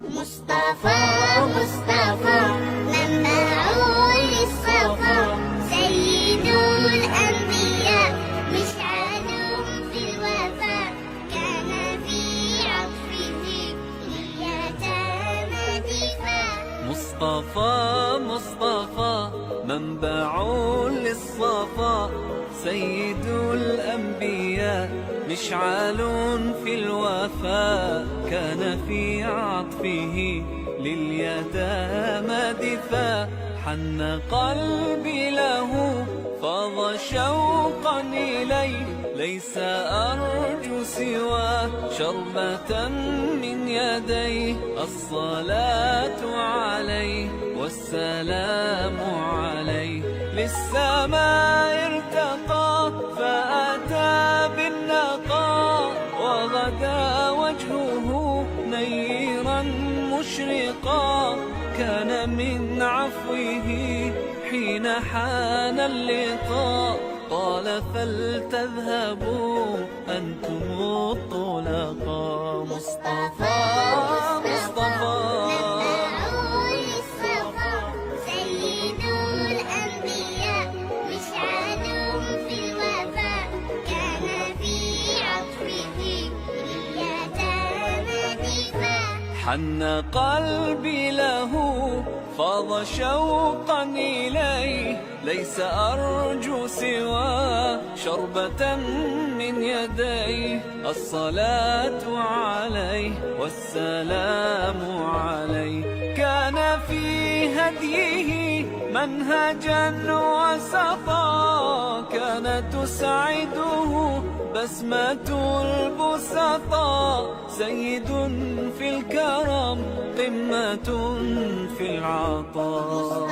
مصطفى مصطفى منبع للصفا سيد الأنبياء مشعل في الوفاء كان في عطفه اليتامى دفاع مصطفى منبع للصفا سيد الأنبياء مشعل في الوفاء كان في عطفه لليتامى دفاع حن قلبي له فاض شوقا إليه ليس أرجو سوى شربة من يديه الصلاة عليه والسلام عليه للسماء ارتقى فأتى بالنقاء وغدا وجهه نيرا مشرقا كان من عفوه حين حان اللقاء قال فلتذهبوا أنتم الطلقاء مصطفى سيد الأنبياء مشعل في الوفاء كان في عطفه اليتامى دفاع حن قلبي له فاض شوقا إليه ليس أرجو سوى شربة من يديه الصلاة عليه والسلام عليه كان في هديه منهجا وسطا كان تسعده بسمة البسطاء سيد في الكرم قمة في العطاء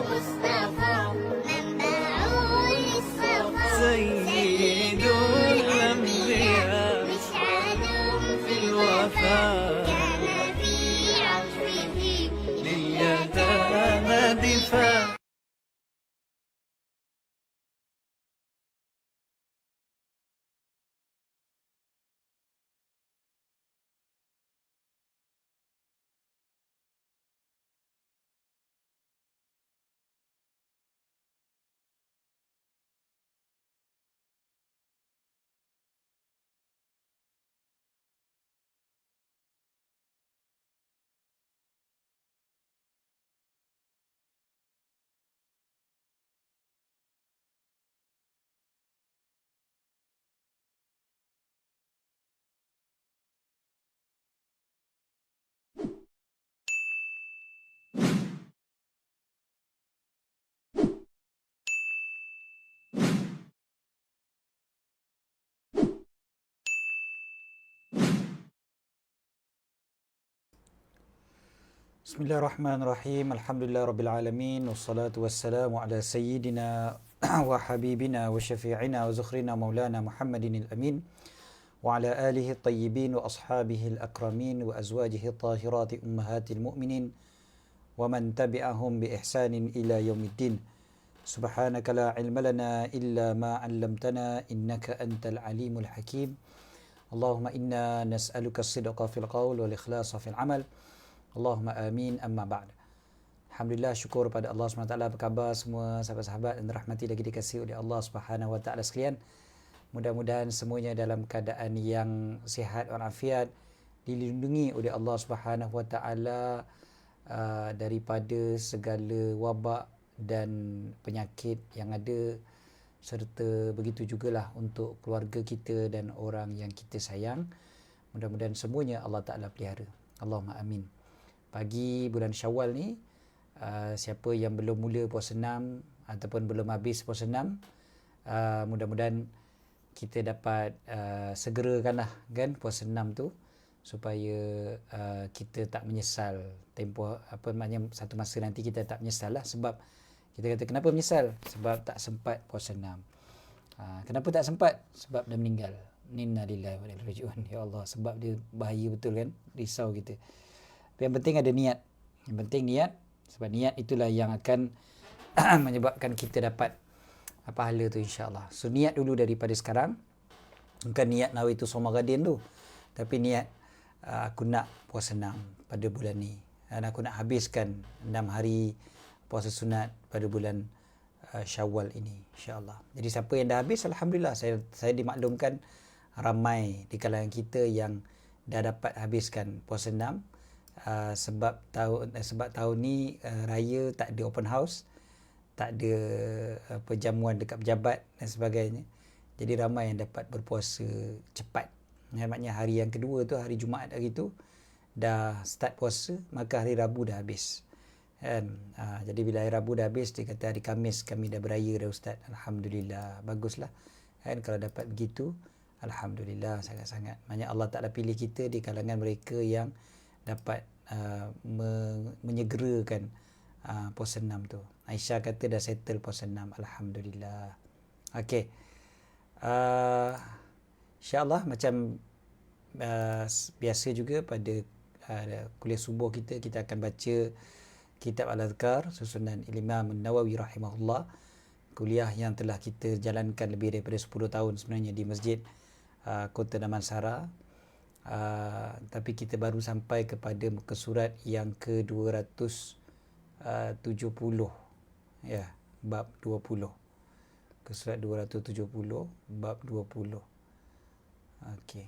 مصطفى منبع للصفا سيد الأنبياء مشعل في الوفاء كان في عطفه لليتامى دفاع Bismillahirrahmanirrahim. Alhamdulillah rabbil alamin wassalatu wassalamu ala sayyidina wa habibina wa syafi'ina wa zukhrina maulana Muhammadin al-amin wa ala alihi at-tayyibin wa ashabihi al-akramin wa azwajihi at-tahirati ummahatil mu'minin wa man tabi'ahum bi ihsanin ila yaumiddin. Subhanaka la ilma lana illa ma 'allamtana innaka antal alimul hakim. Allahumma inna nas'aluka as-sidqa fil qawl wal ikhlasa fil amal. Allahumma amin, amma ba'd. Alhamdulillah, syukur pada Allah SWT. Apa khabar semua sahabat-sahabat yang dirahmati lagi dikasihi oleh Allah Subhanahu Wa Taala sekalian. Mudah-mudahan semuanya dalam keadaan yang sihat walafiat, dilindungi oleh Allah Subhanahu Wa Taala daripada segala wabak dan penyakit yang ada, serta begitu jugalah untuk keluarga kita dan orang yang kita sayang. Mudah-mudahan semuanya Allah Ta'ala pelihara. Allahumma amin. Pagi bulan Syawal ni, siapa yang belum mula puasa 6 ataupun belum habis puasa 6, mudah-mudahan kita dapat segerakanlah kan puasa 6 tu, supaya kita tak menyesal tempoh apa maknanya satu masa nanti kita tak menyesal lah. Sebab kita kata kenapa menyesal? Sebab tak sempat puasa 6. Kenapa tak sempat? Sebab dah meninggal. Inna lillahi wa inna ilaihi raji'un. Ya Allah, sebab dia bahaya betul kan, risau kita. Tapi yang penting ada niat. Yang penting niat, sebab niat itulah yang akan menyebabkan kita dapat pahala tu insya-Allah. So niat dulu daripada sekarang. Bukan niat nawaitu shauma ghadin tu, tapi niat aku nak puasa 6. pada bulan ni. Dan aku nak habiskan 6 hari puasa sunat pada bulan Syawal ini, insya-Allah. Jadi siapa yang dah habis, alhamdulillah, saya dimaklumkan ramai di kalangan kita yang dah dapat habiskan puasa 6 sebab tahun ni raya tak ada open house, tak ada perjamuan dekat pejabat dan sebagainya. Jadi ramai yang dapat berpuasa cepat. Maknanya hari yang kedua tu, hari Jumaat hari tu dah start puasa, maka hari Rabu dah habis. Kan? Jadi bila hari Rabu dah habis, dia kata hari Khamis kami dah beraya dah Ustaz. Alhamdulillah, baguslah. Kan, kalau dapat begitu, alhamdulillah sangat-sangat. Maknanya Allah Ta'ala pilih kita di kalangan mereka yang dapat menyegerakan puasa 6 tu. Aisyah kata dah settle puasa 6, alhamdulillah. Okey. InsyaAllah macam biasa juga pada kuliah subuh kita akan baca kitab Al-Adhkar susunan Imam Nawawi rahimahullah, kuliah yang telah kita jalankan lebih daripada 10 tahun sebenarnya di Masjid Kota Damansara. Tapi kita baru sampai kepada muka surat yang ke-270, ya, bab 20. Ke surat 270 bab 20. Okey.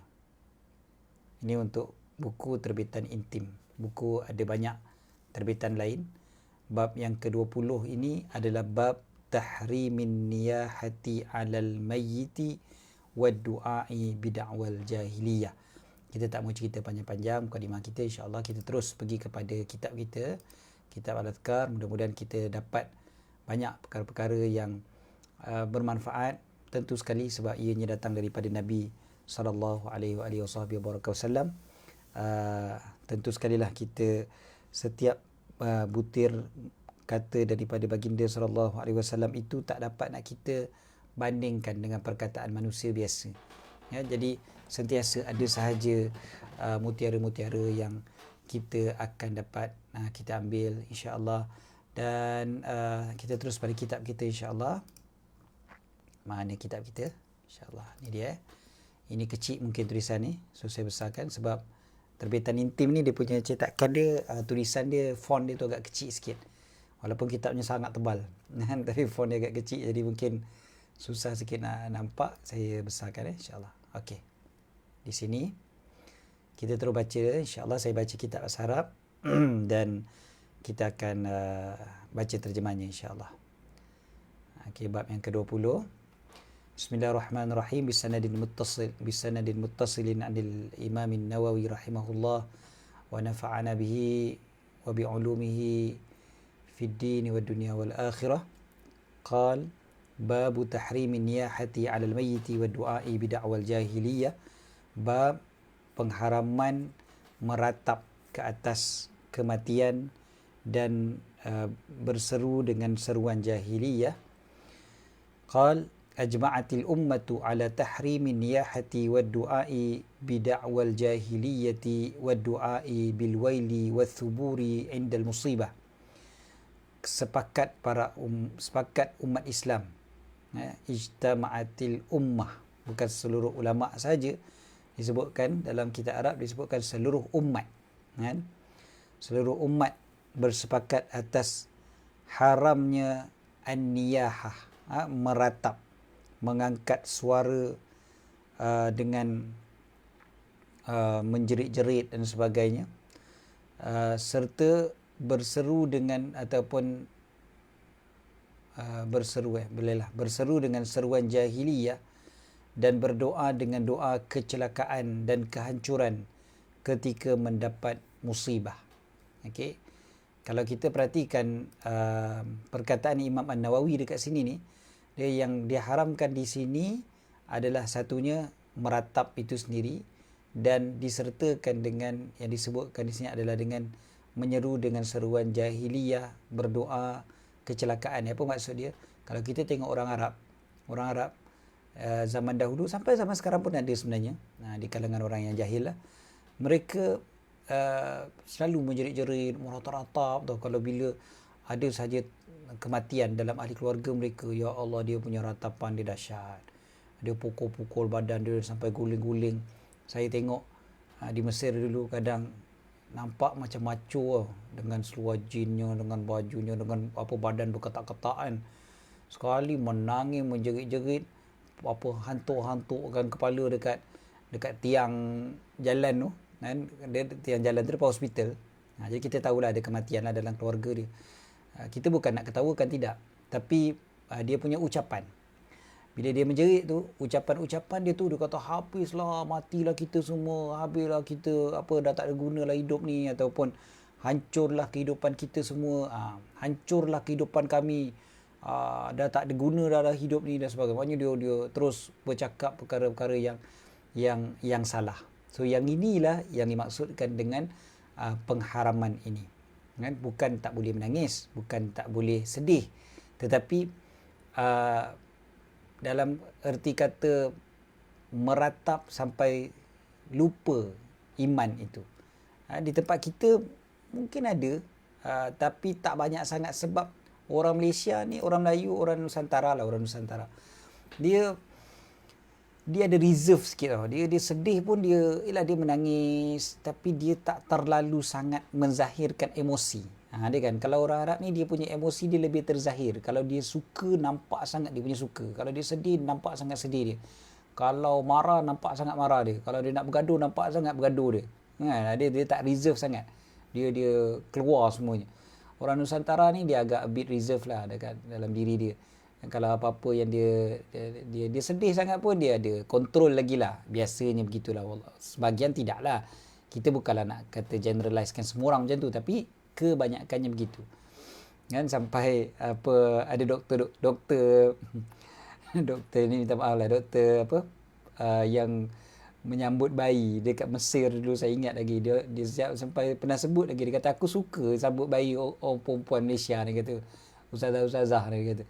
Ini untuk buku terbitan intim. Buku ada banyak terbitan lain. Bab yang ke-20 ini adalah bab tahrimin niyahati 'alal mayyiti wad du'a'i bid'awal jahiliyah. Kita tak mau cerita panjang-panjang mukadimah kita, insya-Allah kita terus pergi kepada kitab kita, kitab Al-Adhkar. Mudah-mudahan kita dapat banyak perkara-perkara yang bermanfaat, tentu sekali sebab ianya datang daripada Nabi sallallahu alaihi wasallam. Tentu sekali lah kita setiap butir kata daripada baginda sallallahu alaihi wasallam itu tak dapat nak kita bandingkan dengan perkataan manusia biasa. Ya, jadi sentiasa ada sahaja mutiara-mutiara yang kita akan dapat kita ambil, insya-Allah. Dan kita terus pada kitab kita, insya-Allah. Mana kitab kita? InsyaAllah. Ni dia. Ini kecil mungkin tulisan ni. So saya besarkan sebab terbitan intim ni dia punya cetakan dia, tulisan dia, font dia tu agak kecil sikit. Walaupun kitabnya sangat tebal. Tapi font dia agak kecil, jadi mungkin susah sikit nak nampak. Saya besarkan insyaAllah. Okey. Di sini kita terus baca, insyaAllah saya baca kitab bahasa Arab dan kita akan baca terjemahnya, insyaAllah. Okey, bab yang ke-20. Bismillahirrahmanirrahim. Bisanadin muttasilin anil Imam Nawawi rahimahullah wa nafa'ana bihi wa bi'ulumihi fid din wad dunya wal akhirah. Qal babu tahrimin niyahati 'alal mayyiti wad du'a'i bid'awal jahiliyah. Bab pengharaman meratap ke atas kematian dan berseru dengan seruan jahiliyah. Qal ajma'atil ummatu ala tahrimin niyahati wad du'a'i bid'awal jahiliyati wad du'a'i bil waili wath thuburi 'indal musibah. Sepakat umat Islam, ijtama'atil ummah, bukan seluruh ulama saja disebutkan dalam kitab Arab, disebutkan seluruh umat, kan? Seluruh umat bersepakat atas haramnya an-niyahah, meratap, mengangkat suara dengan menjerit-jerit dan sebagainya, serta berseru dengan ataupun berseru dengan seruan jahiliyah dan berdoa dengan doa kecelakaan dan kehancuran ketika mendapat musibah. Okey. Kalau kita perhatikan perkataan Imam An-Nawawi dekat sini ni, dia yang diharamkan di sini adalah satunya meratap itu sendiri, dan disertakan dengan yang disebutkan di sini adalah dengan menyeru dengan seruan jahiliyah, berdoa kecelakaan. Apa maksud dia? Kalau kita tengok orang Arab zaman dahulu sampai zaman sekarang pun ada sebenarnya, di kalangan orang yang jahil lah, mereka selalu menjerit-jerit, meratap-ratap tau. Kalau bila ada saja kematian dalam ahli keluarga mereka, ya Allah, dia punya ratapan dia dahsyat. Dia pukul-pukul badan dia sampai guling-guling. Saya tengok di Mesir dulu, kadang nampak macam macho tau. Dengan seluar jeansnya, dengan bajunya, dengan apa badan berketak-ketak kan. Sekali menangis, menjerit-jerit, apa hantuk-hantukkan kepala dekat tiang jalan tu kan. Dia tiang jalan tu depan hospital. Jadi kita tahulah ada kematian lah dalam keluarga dia. Kita bukan nak ketawakan, tidak, tapi dia punya ucapan. Bila dia menjerit tu, ucapan-ucapan dia tu, dia kata habislah, matilah kita semua, habislah kita, apa, dah tak ada gunalah hidup ni, ataupun hancurlah kehidupan kita semua, hancurlah kehidupan kami, dah tak ada guna dah hidup ni dan sebagainya. Maknanya dia terus bercakap perkara-perkara yang salah. So yang inilah yang dimaksudkan dengan pengharaman ini. Kan? Bukan tak boleh menangis, bukan tak boleh sedih, tetapi dalam erti kata meratap sampai lupa iman itu. Di tempat kita mungkin ada, tapi tak banyak sangat, sebab orang Malaysia ni, orang Melayu, orang Nusantara, dia ada reserve sikit tau. Dia sedih pun dia menangis, tapi dia tak terlalu sangat menzahirkan emosi. Dia kan, kalau orang Arab ni dia punya emosi dia lebih terzahir. Kalau dia suka, nampak sangat dia punya suka. Kalau dia sedih, nampak sangat sedih dia. Kalau marah, nampak sangat marah dia. Kalau dia nak bergaduh, nampak sangat bergaduh dia. Dia tak reserve sangat. Dia keluar semuanya. Orang Nusantara ni dia agak a bit reserve lah dekat dalam diri dia. Kalau apa-apa yang dia sedih sangat pun dia ada kontrol lagi lah. Biasanya begitulah. Sebahagian tidak lah. Kita bukanlah nak kata generalizekan semua orang macam tu, tapi kebanyakannya begitu. Kan, sampai apa, ada doktor ni, minta maaf lah, doktor yang menyambut bayi dekat Mesir dulu, saya ingat lagi, dia sampai pernah sebut lagi, dia kata aku suka sambut bayi orang perempuan Malaysia ni, kata ustazah dia kata,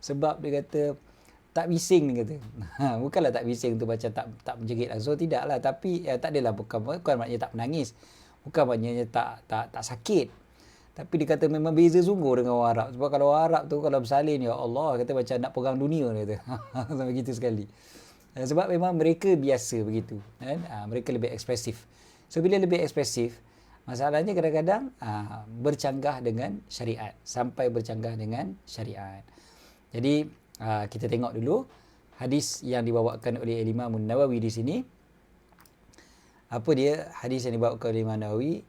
sebab dia kata tak bising, dia kata. Bukanlah tak bising tu macam tak menjerit langsung, tidaklah, tapi tak adalah, bukan maknanya tak menangis, bukan maknanya tak sakit. Tapi dia kata memang beza sungguh dengan orang Arab. Sebab kalau orang Arab tu, kalau bersalin, ya Allah, kata macam nak pegang dunia, dia kata. Sampai gitu sekali. Sebab memang mereka biasa begitu. Kan? Mereka lebih ekspresif. So, bila lebih ekspresif, masalahnya kadang-kadang bercanggah dengan syariat. Sampai bercanggah dengan syariat. Jadi, kita tengok dulu hadis yang dibawakan oleh Imam Nawawi di sini. Apa dia hadis yang dibawakan oleh Imam Nawawi?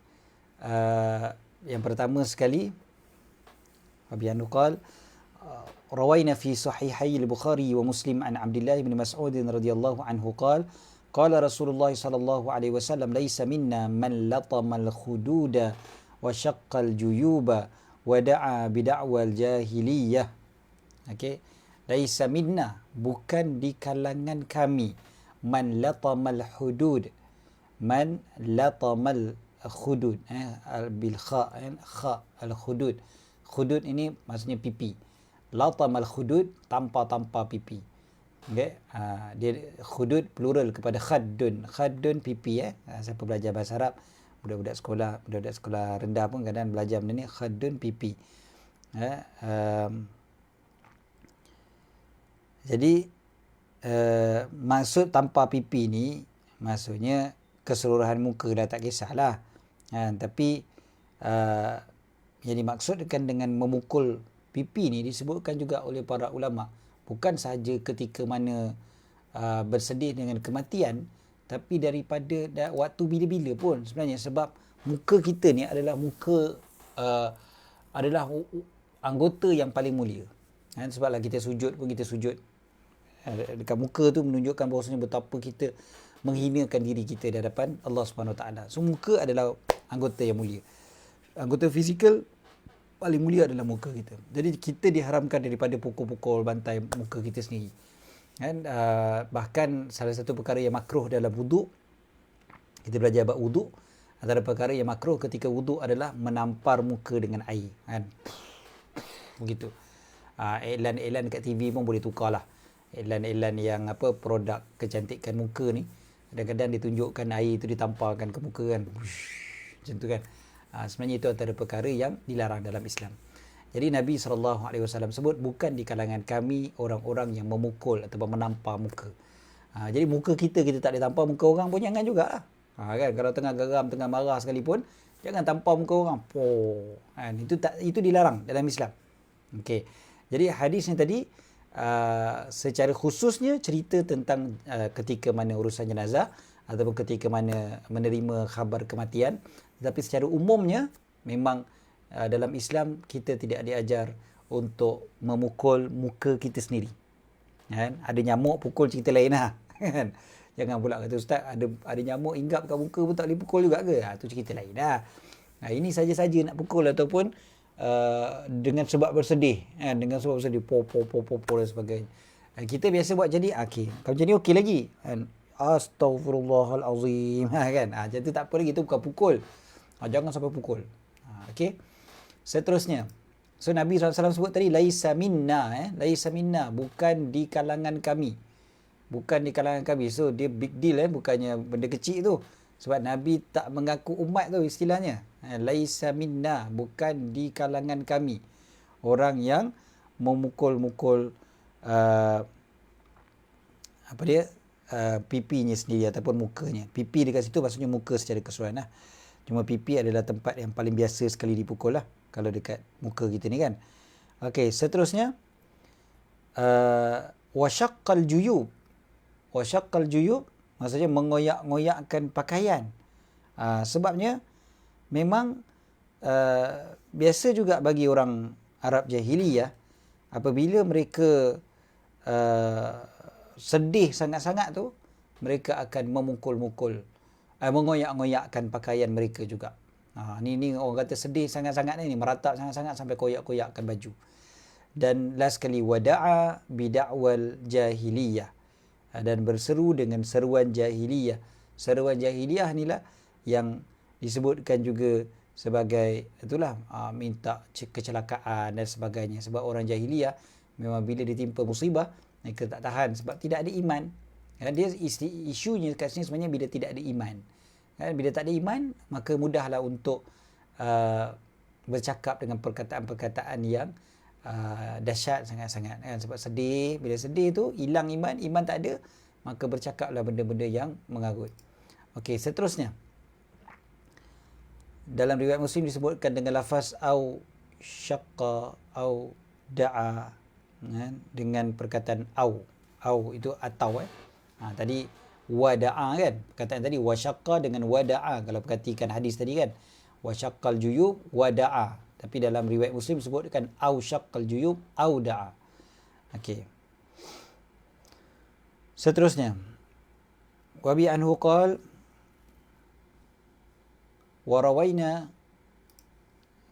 Yang pertama sekali, Abiyanu qal rawaina fi sahihai al-Bukhari wa Muslim an Abdullah bin Mas'ud radhiyallahu anhu qala qala Rasulullah sallallahu alaihi wasallam laisa minna man latama al-khududa wa shaqqa al-juyuba wa da'a bi da'wal jahiliyah. Okey, laisa minna, bukan di kalangan kami, man latama al-hudud, man latama al-khudud, bil kha, kha al-khudud. Khudud ini maksudnya pipi. Latam al-khudud, tanpa pipi. Okey, dia khudud plural kepada khaddun. Khaddun pipi. Siapa belajar bahasa Arab, budak-budak sekolah rendah pun kadang belajar benda ni, khaddun pipi. Jadi maksud tanpa pipi ni maksudnya keseluruhan muka dah tak kisahlah. Tapi yang dimaksudkan dengan memukul pipi ni disebutkan juga oleh para ulama, bukan sahaja ketika mana bersedih dengan kematian, tapi daripada waktu bila-bila pun sebenarnya, sebab muka kita ni adalah adalah anggota yang paling mulia. Sebablah kita sujud pun, kita sujud dekat muka tu menunjukkan bahawasanya betapa kita menghinakan diri kita di hadapan Allah Subhanahu Wa Taala. So muka adalah anggota yang mulia. Anggota fizikal paling mulia adalah muka kita. Jadi kita diharamkan daripada pukul-pukul bantai muka kita sendiri. Kan, bahkan salah satu perkara yang makruh dalam wuduk, kita belajar bab wuduk, antara perkara yang makruh ketika wuduk adalah menampar muka dengan air. Kan? Begitu. Iklan-iklan kat TV pun boleh tukarlah. Iklan-iklan yang produk kecantikan muka ni, kadang-kadang ditunjukkan air tu ditamparkan ke muka kan. Macam tu kan. Sebenarnya itu antara perkara yang dilarang dalam Islam. Jadi Nabi SAW sebut bukan di kalangan kami orang-orang yang memukul atau menampar muka. Jadi muka kita tak boleh tampar, muka orang pun jangan jugalah. Kan, kalau tengah geram, tengah marah sekalipun, Jangan tampar muka orang. Kan? Itu dilarang dalam Islam. Okey. Jadi hadis ni tadi secara khususnya cerita tentang ketika mana urusan jenazah ataupun ketika mana menerima khabar kematian. Tetapi secara umumnya memang dalam Islam kita tidak diajar untuk memukul muka kita sendiri. Kan? Ada nyamuk pukul cerita lain lah. Kan? Jangan pula kata ustaz ada nyamuk hinggap kat muka pun tak boleh pukul juga ke? Tu cerita lain lah. Ini saja-saja nak pukul ataupun dengan sebab bersedih, dengan sebab bersedih po dan sebagainya. Kita biasa buat jadi okey. Kalau jadi okey lagi. Astaghfirullahalazim. Kan? Macam tu tak apa lagi, tu bukan pukul. Jangan sampai pukul. Okey. Seterusnya. So Nabi SAW sebut tadi laisa minna, laisa minna, bukan di kalangan kami. Bukan di kalangan kami. So dia big deal, bukannya benda kecil tu. Sebab Nabi tak mengaku umat tu istilahnya. Laisa minna, bukan di kalangan kami. Orang yang memukul-mukul pipinya sendiri ataupun mukanya. Pipi dekat situ maksudnya muka secara keseluruhan lah. Cuma pipi adalah tempat yang paling biasa sekali dipukul lah. Kalau dekat muka kita ni kan. Okey, seterusnya. Wasyaqqal juyub. Wasyaqqal juyub maksudnya mengoyak-ngoyakkan pakaian. Sebabnya memang biasa juga bagi orang Arab jahiliyah apabila mereka sedih sangat-sangat tu, mereka akan memukul-mukul, mengoyak-ngoyakkan pakaian mereka juga. Ni orang kata sedih sangat-sangat ni, meratap sangat-sangat sampai koyak-koyakkan baju. Dan last kali wada'a bida'wal jahiliyah, dan berseru dengan seruan jahiliyah. Seruan jahiliyah inilah yang disebutkan juga sebagai itulah minta kecelakaan dan sebagainya. Sebab orang jahiliyah memang bila ditimpa musibah mereka tak tahan sebab tidak ada iman. Dia isunya kat sini sebenarnya bila tidak ada iman. Bila tak ada iman maka mudahlah untuk bercakap dengan perkataan-perkataan yang dahsyat sangat-sangat kan. Sebab sedih, bila sedih tu hilang iman tak ada, maka bercakaplah benda-benda yang mengarut. Okey, seterusnya dalam riwayat Muslim disebutkan dengan lafaz au syaqqa au da'a, kan? Dengan perkataan au itu atau tadi wada'a kan, perkataan tadi wasyaqqa dengan wada'a. Kalau perhatikan hadis tadi kan, wasyaqqal juyub wada'a. Tapi dalam riwayat Muslim sebutkan au syaqqal juyub au da'a. Okey. Seterusnya. Wa bi anhu qala wa rawaina,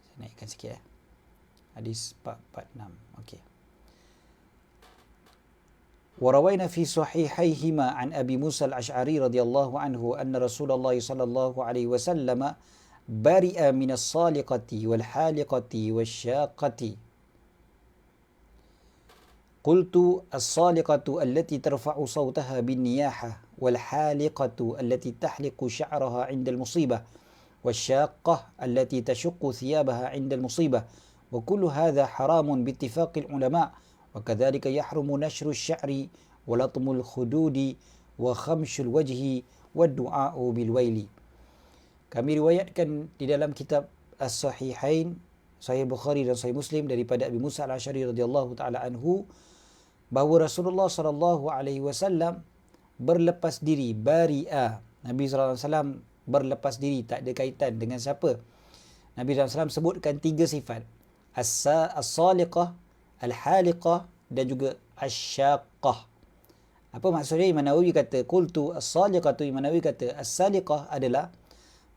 saya naikkan sikit hadis 446. Okey. Wa rawaina fi sahihaihima an Abi Musa al-Asy'ari radhiyallahu anhu anna Rasulullah sallallahu alaihi wasallam bari'a minas saliqati wal haliqati wasyaqati. Qultu as-saliqatu allati tarfa'u sawtaha bin niyahah wal haliqatu allati tahliqu sya'raha 'inda al-musibah wasyaqah allati tashuqqu thiyabaha 'inda al-musibah wa kullu hadha haramun bi ittifaqi al-ulama wa kadhalika yahrumu nashru asy-sya'ri wa latmul khududi wa khamshul wajhi wa du'a'u bil waili. Kami riwayatkan di dalam kitab As-Sahihain, Sahih Bukhari dan Sahih Muslim daripada Abi Musa al-Asy'ari radhiyallahu taala anhu bahawa Rasulullah sallallahu alaihi wasallam berlepas diri, bari'a. Nabi sallallahu alaihi wasallam berlepas diri, tak ada kaitan dengan siapa. Nabi sallallahu alaihi wasallam sebutkan 3 sifat. As-saliqah, al-haliqah dan juga asy-syaqqah. Apa maksudnya? Imam Nawawi kata qultu as-saliqatu, Imam Nawawi kata as-saliqah adalah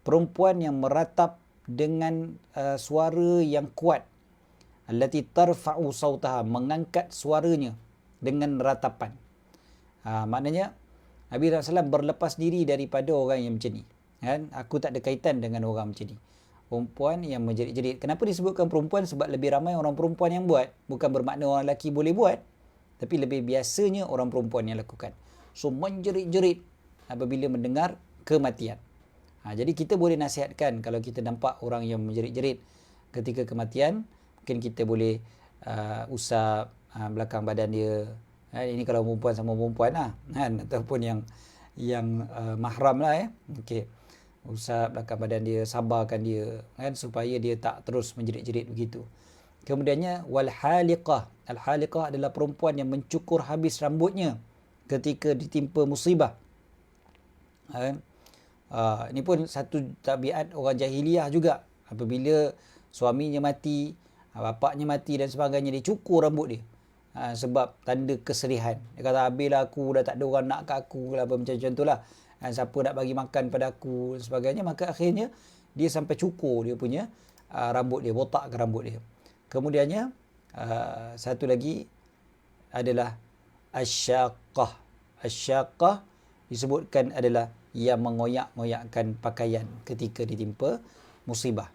perempuan yang meratap dengan suara yang kuat. Allati tarfa'u sautaha, mengangkat suaranya dengan ratapan. Maknanya Nabi SAW berlepas diri daripada orang yang macam ni. Kan? Aku tak ada kaitan dengan orang macam ni. Perempuan yang menjerit-jerit. Kenapa disebutkan perempuan? Sebab lebih ramai orang perempuan yang buat. Bukan bermakna orang lelaki boleh buat. Tapi lebih biasanya orang perempuan yang lakukan. So menjerit-jerit apabila mendengar kematian. Jadi kita boleh nasihatkan kalau kita nampak orang yang menjerit-jerit ketika kematian, mungkin kita boleh usap belakang badan dia. Ini kalau perempuan sama perempuan lah, kan? Ataupun yang mahram lah. Okey. usap belakang badan dia, sabarkan dia kan, supaya dia tak terus menjerit-jerit begitu. Kemudiannya wal haliqah. Al haliqah adalah perempuan yang mencukur habis rambutnya ketika ditimpa musibah. Kan? Ini pun satu tabiat orang jahiliah juga. Apabila suaminya mati, bapaknya mati dan sebagainya, dia cukur rambut dia. Sebab tanda kesedihan. Dia kata, habislah aku, dah tak ada orang nak kat aku lah, macam-macam tu lah. Siapa nak bagi makan pada aku dan sebagainya. Maka akhirnya dia sampai cukur dia punya rambut dia, botakkan rambut dia. Kemudiannya satu lagi adalah asyaqah. Asyaqah disebutkan adalah yang mengoyak-ngoyakkan pakaian ketika ditimpa musibah.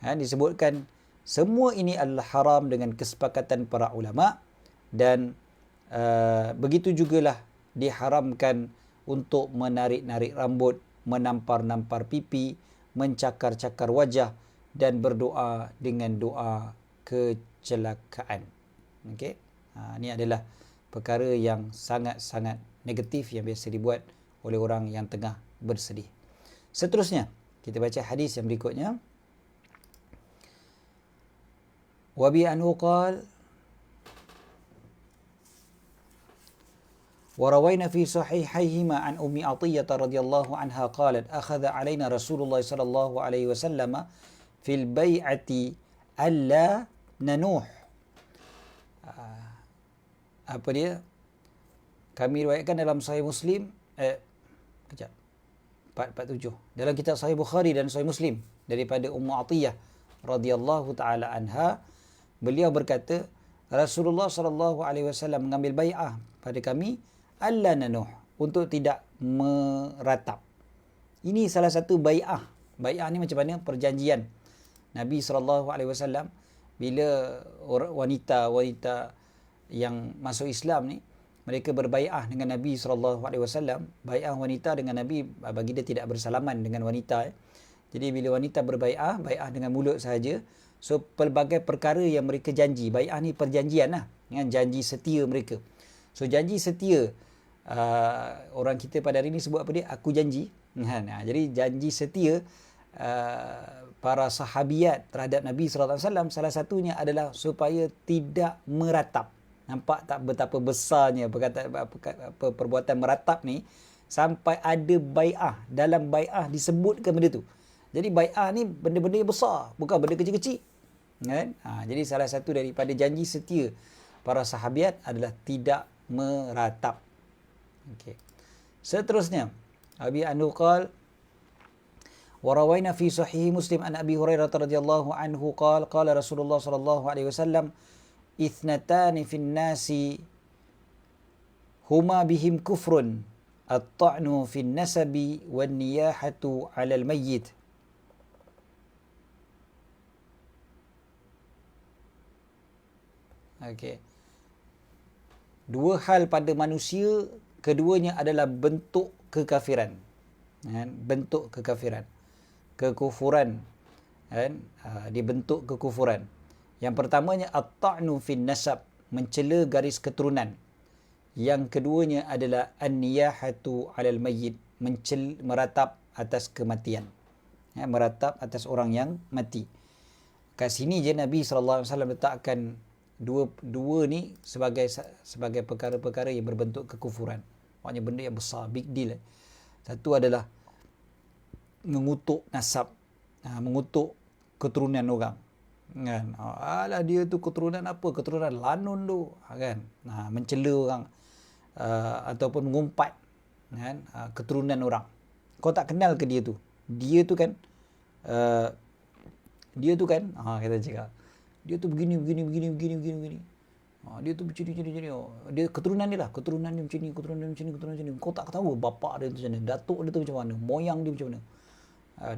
Disebutkan semua ini adalah haram dengan kesepakatan para ulama, dan begitu jugalah diharamkan untuk menarik-narik rambut, menampar-nampar pipi, mencakar-cakar wajah dan berdoa dengan doa kecelakaan. Okey. Ini adalah perkara yang sangat-sangat negatif yang biasa dibuat oleh orang yang tengah bersedih. Seterusnya, kita baca hadis yang berikutnya. Wa bi anhu qala وروينا في صحيحيهما عن أم عطية رضي الله عنها قالت أخذ علينا رسول الله صلى الله عليه وسلم في البيعة ألا ننوح. Apa dia? Kami riwayatkan dalam Sahih Muslim 447. Dalam kitab Sahih Bukhari dan Sahih Muslim daripada Ummu Atiyah radhiyallahu taala anha, beliau berkata, Rasulullah sallallahu alaihi wasallam mengambil bai'ah pada kami alla nanuh, untuk tidak meratap. Ini salah satu bai'ah. Bai'ah ni macam mana? Perjanjian. Nabi sallallahu alaihi wasallam bila wanita-wanita yang masuk Islam ni, mereka berbai'ah dengan Nabi sallallahu alaihi wasallam. Bai'ah wanita dengan Nabi, bagi dia tidak bersalaman dengan wanita. Jadi bila wanita berbai'ah, bai'ah dengan mulut sahaja. So pelbagai perkara yang mereka janji. Bai'ah ni perjanjian lah, dengan janji setia mereka. So janji setia, orang kita pada hari ni sebut apa dia? Aku janji. Jadi janji setia para sahabiat terhadap Nabi sallallahu alaihi wasallam, salah satunya adalah supaya tidak meratap. Nampak tak betapa besarnya perbuatan meratap ni, sampai ada bai'ah. Dalam bai'ah disebutkan benda tu. Jadi bai'ah ni benda-benda yang besar, bukan benda kecil-kecil. Kan? Jadi salah satu daripada janji setia para sahabiat adalah tidak meratap. Okey. Seterusnya, Abi Anhu qala wa rawaina fi sahih Muslim an Abi Hurairah radhiyallahu anhu qala qala Rasulullah sallallahu alaihi wasallam ithnatani fin nasi huma bihim kufrun at-ta'nu fin nasabi wan niyahatu 'ala al-mayyit. Okey. Dua hal pada manusia, keduanya adalah bentuk kekafiran. Bentuk kekafiran. Kekufuran. Dia bentuk kekufuran. Yang pertamanya at-ta'nu fin nasab, mencela garis keturunan. Yang keduanya adalah an-niyahatu 'alal mayyit, meratap atas kematian. Meratap atas orang yang mati. Kat sini je Nabi sallallahu alaihi wasallam letakkan dua ni sebagai perkara-perkara yang berbentuk kekufuran. Maknanya benda yang besar, big deal. Satu adalah mengutuk nasab, mengutuk keturunan orang. Kan? Alah dia tu keturunan apa? Keturunan lanun tu, kan? Mencela orang, ataupun mengumpat, kan? Keturunan orang. Kau tak kenal ke dia tu? Dia tu kan kita cakap, dia tu begini. Dia tu macam ni. Dia keturunan dia lah. Keturunan dia macam ni. Kau tak tahu bapa dia macam mana, datuk dia tu macam mana, moyang dia macam mana.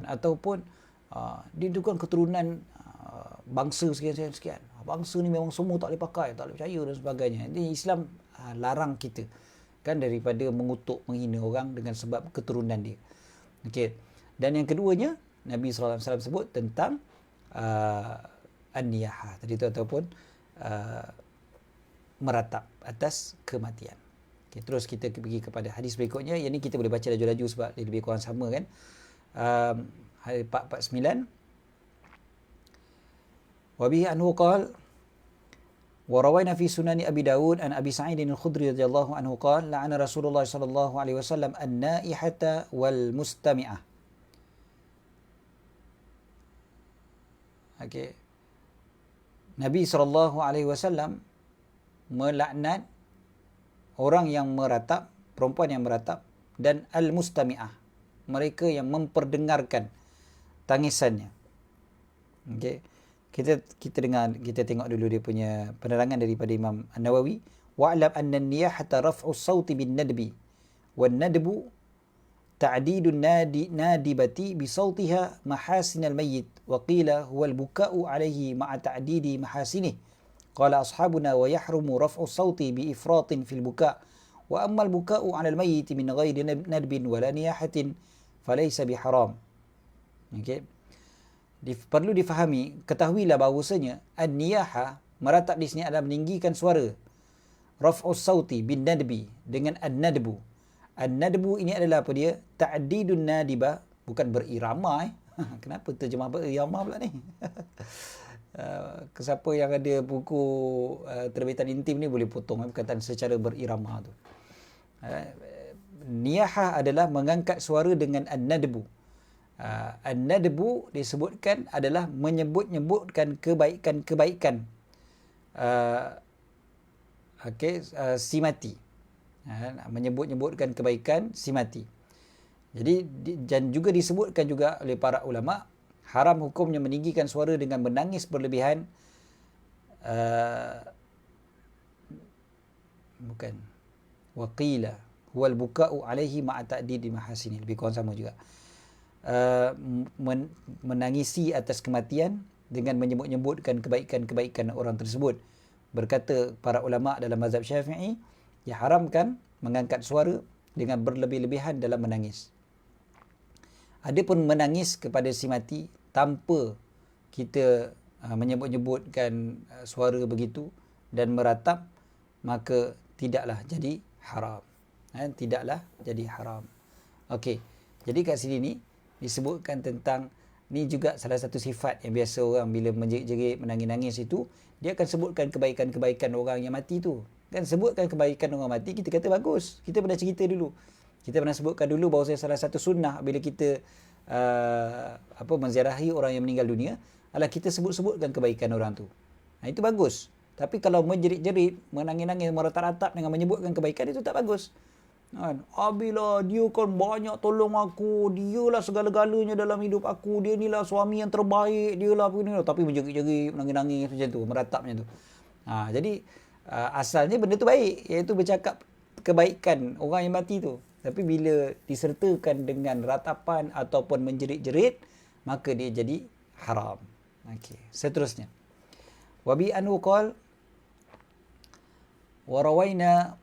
Ataupun dia tu kan keturunan bangsa sekian. Bangsa ni memang semua tak boleh pakai, tak boleh percaya dan sebagainya. Jadi Islam larang kita kan daripada mengutuk, menghina orang dengan sebab keturunan dia. Okey. Dan yang keduanya, Nabi sallallahu alaihi wasallam sebut tentang an-niyahah tadi tu, ataupun meratap atas kematian. Okay, terus kita pergi kepada hadis berikutnya. Yang ni kita boleh baca laju-laju sebab dia lebih kurang sama kan. hadis 449. Wa bihi anhu qala wa rawayna fi sunani Abi Dawud an Abi Sa'id al-Khudri radhiyallahu anhu qala la'ana Rasulullah sallallahu alaihi wasallam an-naihata wal mustami'ah. Okey. Nabi sallallahu alaihi wasallam melaknat orang yang meratap, perempuan yang meratap, dan al-mustami'ah, mereka yang memperdengarkan tangisannya. Okey. Kita dengar, kita tengok dulu dia punya penerangan daripada Imam An-Nawawi. Wa'lam anna an-niyahata raf'u as-sauti bin-nadbi wan nadbu ta'didun nadibati bi sautiha mahasin al-mayyit wa qila huwa al-buka'u alayhi ma'a ta'didi mahasinih. Qala ashabuna wa yahrumu raf'u as-sauti bi ifratin fil buka' wa amma al-buka'u 'ala al-mayyit min ghairi nadbin wala niyahatin falaysa biharam. Okey. Perlu difahami, ketahuilah bahawasanya an-niyaha, meratap di sini adalah meninggikan suara. Raf'us sauti bin nadbi, dengan an-nadbu. An-nadbu ini adalah apa dia? Ta'didun nadiba, bukan berirama. Kenapa terjemah berirama pula ni? Siapa yang ada buku terbitan intim ni boleh potong perkataan secara berirama tu. Niyaha adalah mengangkat suara dengan an-nadbu. An-nadbu disebutkan adalah menyebut-nyebutkan kebaikan-kebaikan si mati. Menyebut-nyebutkan kebaikan si mati. Jadi dan juga disebutkan juga oleh para ulama, haram hukumnya meninggikan suara dengan menangis berlebihan. Bukan. Waqila huwal buka'u alaihi ma'a ta'didi mahasini. Lebih kurang sama juga. Menangisi atas kematian dengan menyebut-nyebutkan kebaikan-kebaikan orang tersebut. Berkata para ulama dalam mazhab Syafi'i, diharamkan mengangkat suara dengan berlebih-lebihan dalam menangis. Adapun menangis kepada si mati tanpa kita menyebut-nyebutkan suara begitu dan meratap, maka tidaklah jadi haram. Tidaklah jadi haram. Okey. Jadi kat sini ni disebutkan tentang, ni juga salah satu sifat yang biasa orang bila menjerit-jerit, menangis-nangis itu, dia akan sebutkan kebaikan-kebaikan orang yang mati tu. Kan sebutkan kebaikan orang mati, kita kata bagus. Kita pernah cerita dulu. Kita pernah sebutkan dulu bahawa salah satu sunnah bila kita menziarahi orang yang meninggal dunia adalah kita sebut-sebutkan kebaikan orang tu. Itu bagus. Tapi kalau menjerit-jerit, menangis-nangis, meratap-ratap dengan menyebutkan kebaikan, itu tak bagus. Bila dia kan banyak tolong aku, dialah segala-galanya dalam hidup aku, dia ni lah suami yang terbaik, dia lah begini, tapi menjerit-jerit, menangis-nangis macam tu, meratap macam tu. Jadi asalnya benda tu baik, iaitu bercakap kebaikan orang yang mati tu. Tapi bila disertakan dengan ratapan ataupun menjerit-jerit, maka dia jadi haram. Okey, seterusnya. Wa bi anhu qala wa rawayna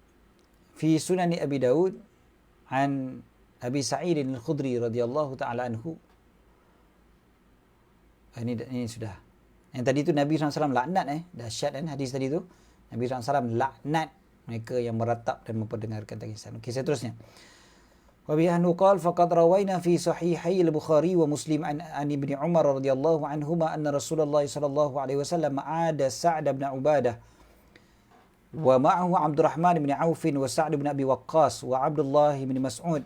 fi sunani Abi Dawud an Abi Sa'id al-Khudri radhiyallahu ta'ala anhu. Ini sudah. Yang tadi tu Nabi SAW laknat dahsyat kan hadis tadi tu. Nabi SAW laknat mereka yang meratap dan memperdengarkan tangisan. Okey, seterusnya. Wa bi anhu qala faqad rawayna fi sahihai al-Bukhari wa Muslim an Ibn Umar radhiyallahu anhuma anna Rasulullah sallallahu alaihi wasallam aada Sa'd bin Ubadah wa ma'ahu Abdurrahman bin Auf wa Sa'd bin Abi Waqqas wa Abdullah bin Mas'ud.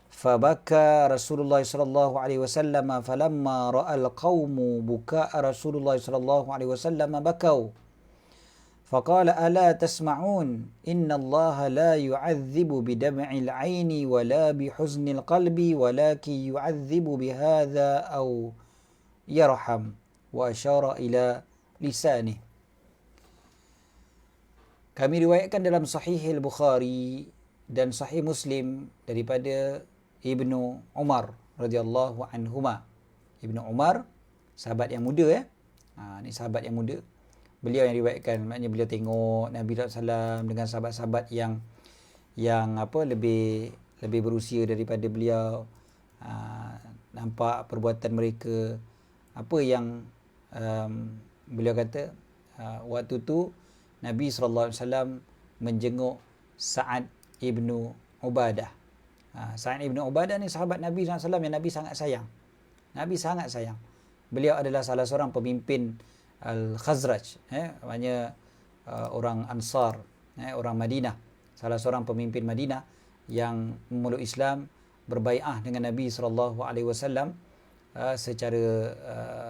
Fabaka Rasulullah sallallahu alaihi wasallam falamma ra'a al-qaumu buka'a Rasulullah sallallahu alaihi wasallam bakau. Faqala ala tasma'un inna Allah la yu'adzibu bidam'il 'aini wa la bihuznil qalbi walakin yu'adzibu bihadza aw yarham wa asyara ila lisanih. Kami riwayatkan dalam Sahih al-Bukhari dan Sahih Muslim daripada Ibnu Umar radhiyallahu anhuma. Ibnu Umar, sahabat yang muda ni sahabat yang muda. Beliau yang riwayatkan, maknanya beliau tengok Nabi SAW dengan sahabat-sahabat yang lebih berusia daripada beliau. Nampak perbuatan mereka. Apa yang beliau kata, waktu tu Nabi SAW menjenguk Sa'ad ibnu Ubadah. Sa'ad ibn Ubadah ni sahabat Nabi SAW yang Nabi sangat sayang. Nabi sangat sayang. Beliau adalah salah seorang pemimpin Al-Khazraj, maknanya orang Ansar, orang Madinah. Salah seorang pemimpin Madinah yang memeluk Islam, berbai'ah dengan Nabi SAW secara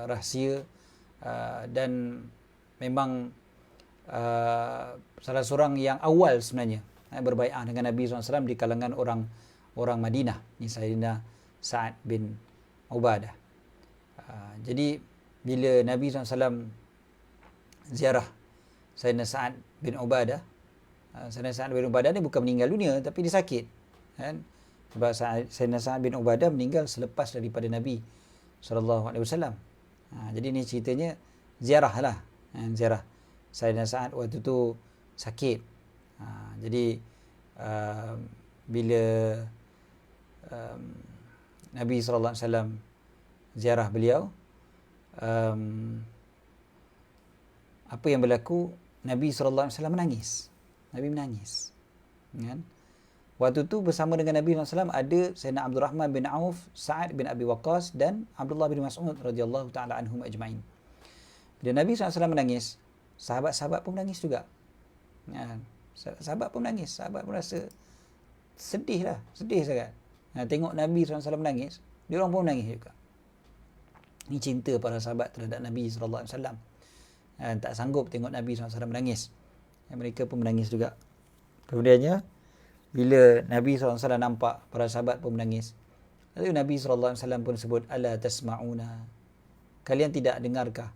rahsia, dan memang salah seorang yang awal sebenarnya berbai'ah dengan Nabi SAW di kalangan orang Madinah. Ini Sayyidina Sa'ad bin Ubadah. Jadi bila Nabi SAW ziarah Sayyidina Sa'ad bin Ubadah, Sayyidina Sa'ad bin Ubadah ni bukan meninggal dunia, tapi dia sakit, kan? Sebab Sayyidina Sa'ad bin Ubadah meninggal selepas daripada Nabi SAW. Jadi ni ceritanya ziarah lah, ziarah Sayyidina Sa'ad waktu tu sakit. Jadi bila Nabi SAW ziarah beliau, apa yang berlaku, Nabi SAW menangis. Nabi menangis, kan? Waktu tu bersama dengan Nabi SAW ada Sayyidina Abdul Rahman bin Auf, Sa'ad bin Abi Waqqas dan Abdullah bin Mas'ud radhiyallahu ta'ala anhum ajma'in. Bila Nabi SAW menangis, sahabat-sahabat pun menangis juga. Sahabat pun menangis. Sahabat pun rasa sedih sangat. Tengok Nabi SAW menangis, dia orang pun menangis juga. Ini cinta para sahabat terhadap Nabi SAW. Tak sanggup tengok Nabi SAW menangis. Mereka pun menangis juga. Kemudiannya, bila Nabi SAW nampak para sahabat pun menangis, lalu Nabi SAW pun sebut, Ala tasma'una, kalian tidak dengarkah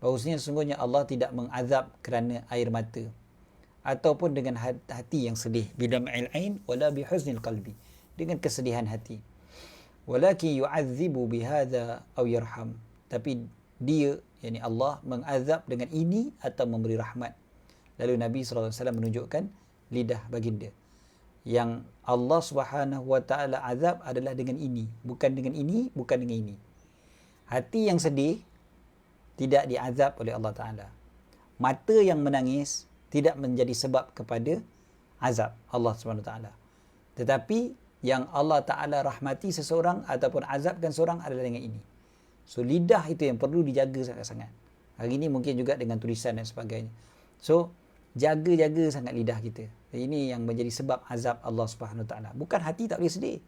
bahawasanya sesungguhnya Allah tidak mengazab kerana air mata ataupun dengan hati yang sedih, bidam'il ain wala bihuznil qalbi, dengan kesedihan hati, walaki yu'adzibu bihadza aw yarham, tapi dia, yakni Allah, mengazab dengan ini atau memberi rahmat. Lalu Nabi SAW menunjukkan lidah baginda, yang Allah Subhanahu wa taala azab adalah dengan ini, bukan dengan ini, bukan dengan ini. Hati yang sedih tidak diazab oleh Allah Taala. Mata yang menangis tidak menjadi sebab kepada azab Allah Subhanahu wa taala. Tetapi yang Allah Taala rahmati seseorang ataupun azabkan seorang adalah dengan ini. So lidah itu yang perlu dijaga sangat-sangat. Hari ini mungkin juga dengan tulisan dan sebagainya. So jaga-jaga sangat lidah kita. Ini yang menjadi sebab azab Allah Subhanahu Wa Taala. Bukan hati tak boleh sedih.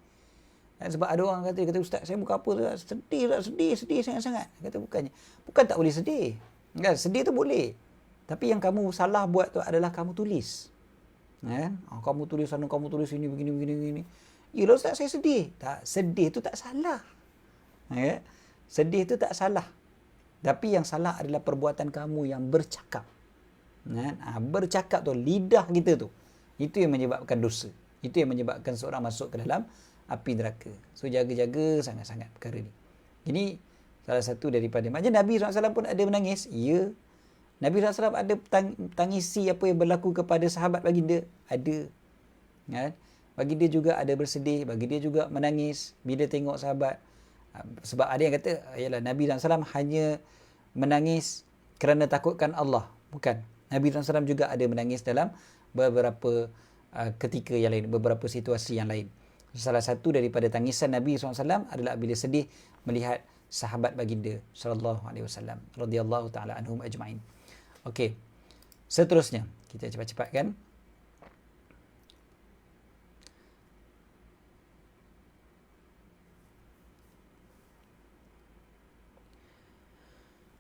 Sebab ada orang kata ustaz, saya bukan apa, sedih sangat-sangat. Kata bukan tak boleh sedih. Kan, sedih tu boleh. Tapi yang kamu salah buat tu adalah kamu tulis. Kan? Kamu tulis sana, kamu tulis ini begini. Yalah ustaz, saya sedih. Tak, sedih tu tak salah. Kan? Sedih tu tak salah. Tapi yang salah adalah perbuatan kamu yang bercakap. Kan? Bercakap tu, lidah kita tu, itu yang menyebabkan dosa. Itu yang menyebabkan seorang masuk ke dalam api neraka. So jaga-jaga sangat-sangat perkara ni. Ini salah satu daripada. Macam Nabi SAW pun ada menangis. Ya. Nabi SAW ada tangisi apa yang berlaku kepada sahabat baginda. Ada. Kan? Baginda juga ada bersedih. Baginda juga menangis bila tengok sahabat. Sebab ada yang kata, yalah, Nabi SAW hanya menangis kerana takutkan Allah. Bukan. Nabi SAW juga ada menangis dalam beberapa ketika yang lain, beberapa situasi yang lain. Salah satu daripada tangisan Nabi SAW adalah bila sedih melihat sahabat baginda sallallahu alaihi wasallam radhiyallahu taala anhum ajma'in. Okey. Seterusnya, kita cepat-cepatkan.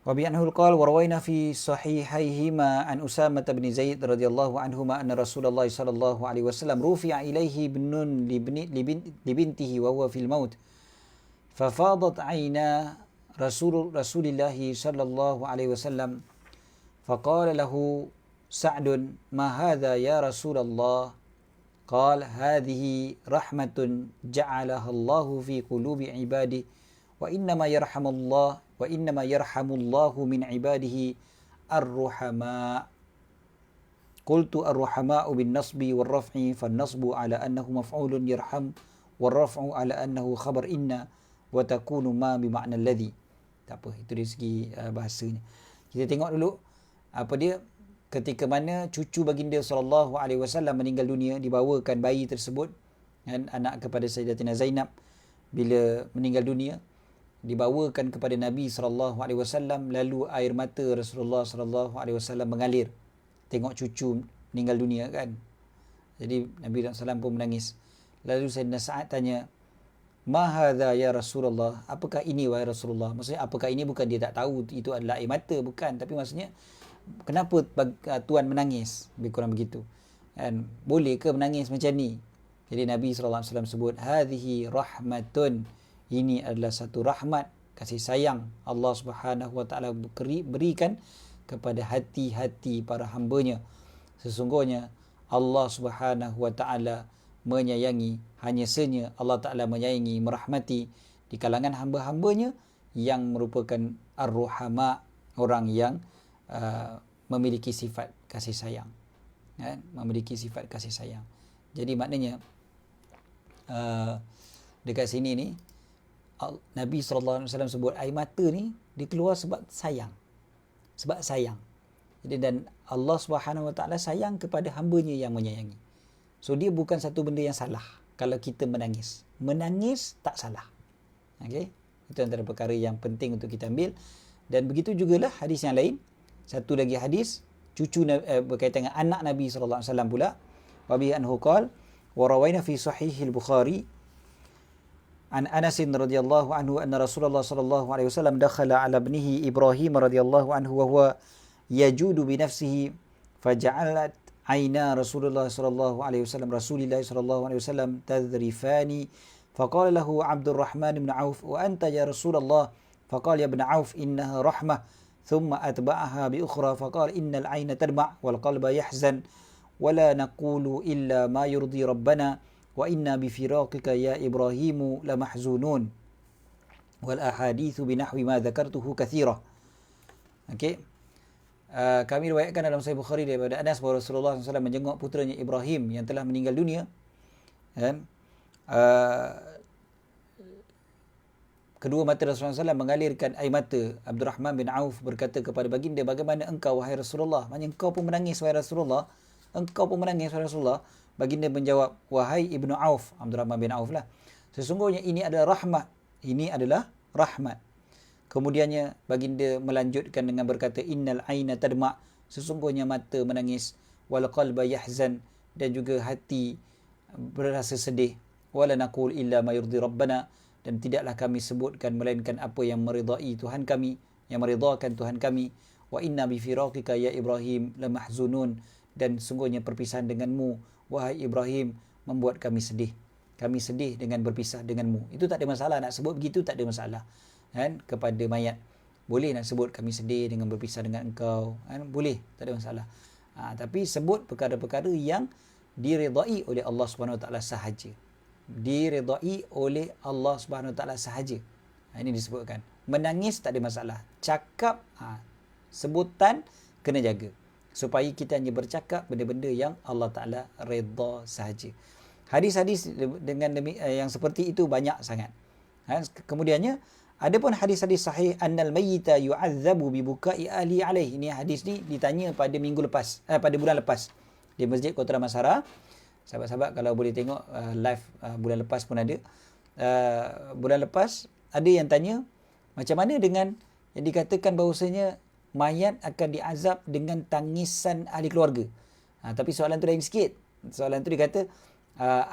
وبأنه قال وروينا في صحيحيهما عن أسامة بن زيد رضي الله عنهما أن رسول الله صلى الله عليه وسلم رفع إليه ابن لبنته وهو في الموت ففاضت عينا رسول الله صلى الله عليه وسلم فقال له سعد ما هذا يا رسول الله قال هذه رحمة جعلها الله في قلوب عباده وإنما يرحم الله من عباده الرحماء قلت الرحماء بالنصب والرفع فالنصب على أنه مفعول يرحم والرفع على أنه خبر إن وتكون ما بمعنى الذي. Tak apa, itu dari segi bahasanya. Kita tengok dulu apa dia, ketika mana cucu baginda SAW meninggal dunia, dibawakan bayi tersebut kan, anak kepada Sayyidatina Zainab, bila meninggal dunia, dibawakan kepada Nabi SAW, lalu air mata Rasulullah SAW mengalir tengok cucu meninggal dunia kan. Jadi Nabi SAW pun menangis. Lalu Sayyidina Sa'ad tanya, "Ma hadha ya Rasulullah?" Apakah ini wahai Rasulullah? Maksudnya apakah ini, bukan dia tak tahu itu adalah air mata, bukan, tapi maksudnya kenapa tuan menangis? Lebih kurang begitu. Kan, boleh ke menangis macam ni? Jadi Nabi SAW sebut, "Hadhihi rahmatun." Ini adalah satu rahmat, kasih sayang Allah Subhanahu Wa Taala berikan kepada hati-hati para hamba-Nya. Sesungguhnya Allah Subhanahu Wa Taala menyayangi, hanya saja Allah Taala menyayangi, merahmati di kalangan hamba-hamba-Nya yang merupakan ar-ruhama, orang yang memiliki sifat kasih sayang. Kan? Memiliki sifat kasih sayang. Jadi maknanya dekat sini ni Nabi SAW sebut air mata ni dikeluar sebab sayang. Sebab sayang. Jadi dan Allah Subhanahu Wa Taala sayang kepada hamba-Nya yang menyayangi. So dia bukan satu benda yang salah kalau kita menangis. Menangis tak salah. Okey? Itu antara perkara yang penting untuk kita ambil. Dan begitu jugalah hadis yang lain. Satu lagi hadis cucu berkaitan dengan anak Nabi SAW pula. Wa bi anhu qala wa rawaina fi sahih al-Bukhari an Anas radhiyallahu anhu anna Rasulullah sallallahu alaihi wasallam dakhala ala ibnihi Ibrahim radhiyallahu anhu wa huwa yajudu bi nafsihi faja'alat aina Rasulullah sallallahu alaihi wasallam tadrifani faqala lahu Abdurrahman ibn Auf wa anta ya Rasulullah faqala ya ibn Auf innaha rahmah thumma atba'aha bi ukhra faqala innal ayna tadma' wal qalba yahzan wala naqulu illa ma yurdi rabbana wa inna bi firaqika ya Ibrahim la mahzunun wal ahadithu binahwi ma dzakartuhu katsira. Okey. Kami riwayatkan dalam Sahih Bukhari daripada Anas bahawa Rasulullah SAW menjenguk puteranya Ibrahim yang telah meninggal dunia. Dan kedua mata Rasulullah SAW mengalirkan air mata. Abdurrahman bin Auf berkata kepada baginda, "Bagaimana engkau wahai Rasulullah?" Maksudnya engkau pun menangis wahai Rasulullah. Engkau pun menangis wahai Rasulullah. Baginda menjawab, "Wahai Ibnu Auf," Abdurrahman bin Auf lah, "sesungguhnya ini adalah rahmat." Ini adalah rahmat. Kemudiannya baginda melanjutkan dengan berkata, "Innal aina tadma'." Sesungguhnya mata menangis. Wal qalba yahzan. Dan juga hati berasa sedih. Wala naqul illa ma yurdi rabbana. Dan tidaklah kami sebutkan melainkan apa yang meridai Tuhan kami, yang meridhakan Tuhan kami. Wa inna bi firaqika ya Ibrahim la mahzunun. Dan sungguhnya perpisahan denganmu wahai Ibrahim membuat kami sedih. Kami sedih dengan berpisah denganmu. Itu tak ada masalah, nak sebut begitu tak ada masalah. Kan, kepada mayat boleh nak sebut kami sedih dengan berpisah dengan engkau, kan, boleh, tak ada masalah. Tapi sebut perkara-perkara yang diredai oleh Allah Subhanahu Wa Taala sahaja. Diredai oleh Allah Subhanahu Wa Taala sahaja. Ini disebutkan. Menangis tak ada masalah. Cakap sebutan kena jaga supaya kita hanya bercakap benda-benda yang Allah Ta'ala redha sahaja. Hadis-hadis dengan yang seperti itu banyak sangat. Kemudiannya, ada pun hadis-hadis sahih annal mayyita yu'adzabu bi bukai ahli alaih. Ini hadis ni ditanya pada pada bulan lepas di Masjid Kota Damansara. Sahabat-sahabat kalau boleh tengok live bulan lepas pun ada. Bulan lepas ada yang tanya, macam mana dengan yang dikatakan bahawasanya mayat akan diazab dengan tangisan ahli keluarga. Tapi soalan tu lain sikit. Soalan tu dia kata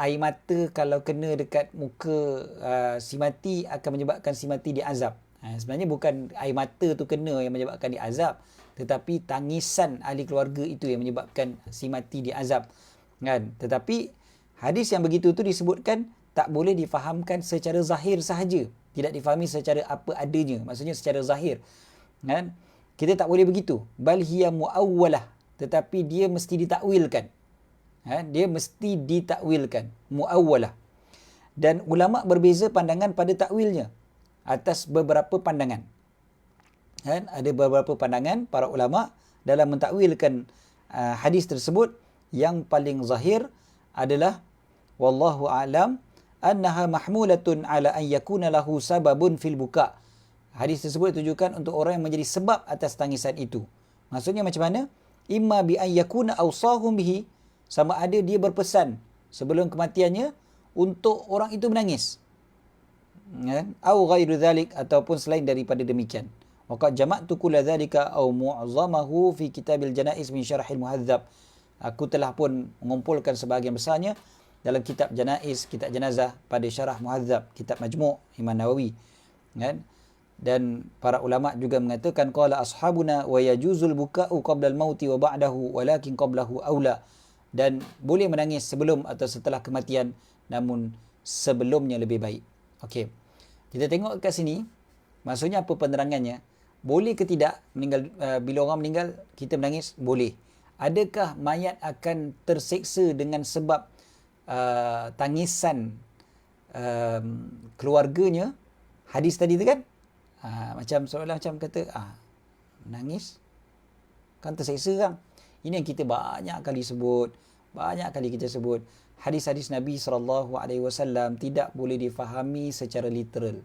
air mata kalau kena dekat muka si mati akan menyebabkan si mati diazab. Sebenarnya bukan air mata tu kena yang menyebabkan diazab, tetapi tangisan ahli keluarga itu yang menyebabkan si mati diazab. Kan? Tetapi hadis yang begitu tu disebutkan tak boleh difahamkan secara zahir sahaja. Tidak difahami secara apa adanya. Maksudnya secara zahir. Kan? Kita tak boleh begitu. Bal hiya muawwalah. Tetapi dia mesti ditakwilkan. Dia mesti ditakwilkan. Muawwalah. Dan ulama' berbeza pandangan pada takwilnya. Atas beberapa pandangan. Ada beberapa pandangan para ulama' dalam mentakwilkan hadis tersebut. Yang paling zahir adalah wallahu a'lam annaha mahmulatun ala an yakuna lahu sababun fil buka'. Hadis tersebut ditujukan untuk orang yang menjadi sebab atas tangisan itu. Maksudnya macam mana? Imma bi an yakuna awsahum bihi, sama ada dia berpesan sebelum kematiannya untuk orang itu menangis. Kan? Au ghairu dhalik, ataupun selain daripada demikian. Waqad jama'tu kulla dhalika au mu'azzamahu fi kitabil janaiz min syarahil muhadzab. Aku telah pun mengumpulkan sebahagian besarnya dalam kitab janaiz, kitab jenazah pada syarah muhadzab, kitab majmu' Imam Nawawi. Kan? Dan para ulama juga mengatakan qala ashabuna wa yajuzul buka'u qabla al-mauti wa ba'dahu walakin qablahu aula. Dan boleh menangis sebelum atau setelah kematian, namun sebelumnya lebih baik. Okey. Kita tengok kat sini, maksudnya apa penerangannya? Boleh ke tidak bila orang meninggal kita menangis? Boleh. Adakah mayat akan terseksa dengan sebab tangisan keluarganya? Hadis tadi tu kan? Macam seolah macam kata menangis kan terseksa kan. Ini yang kita banyak kali sebut, banyak kali kita sebut. Hadis-hadis Nabi SAW tidak boleh difahami secara literal.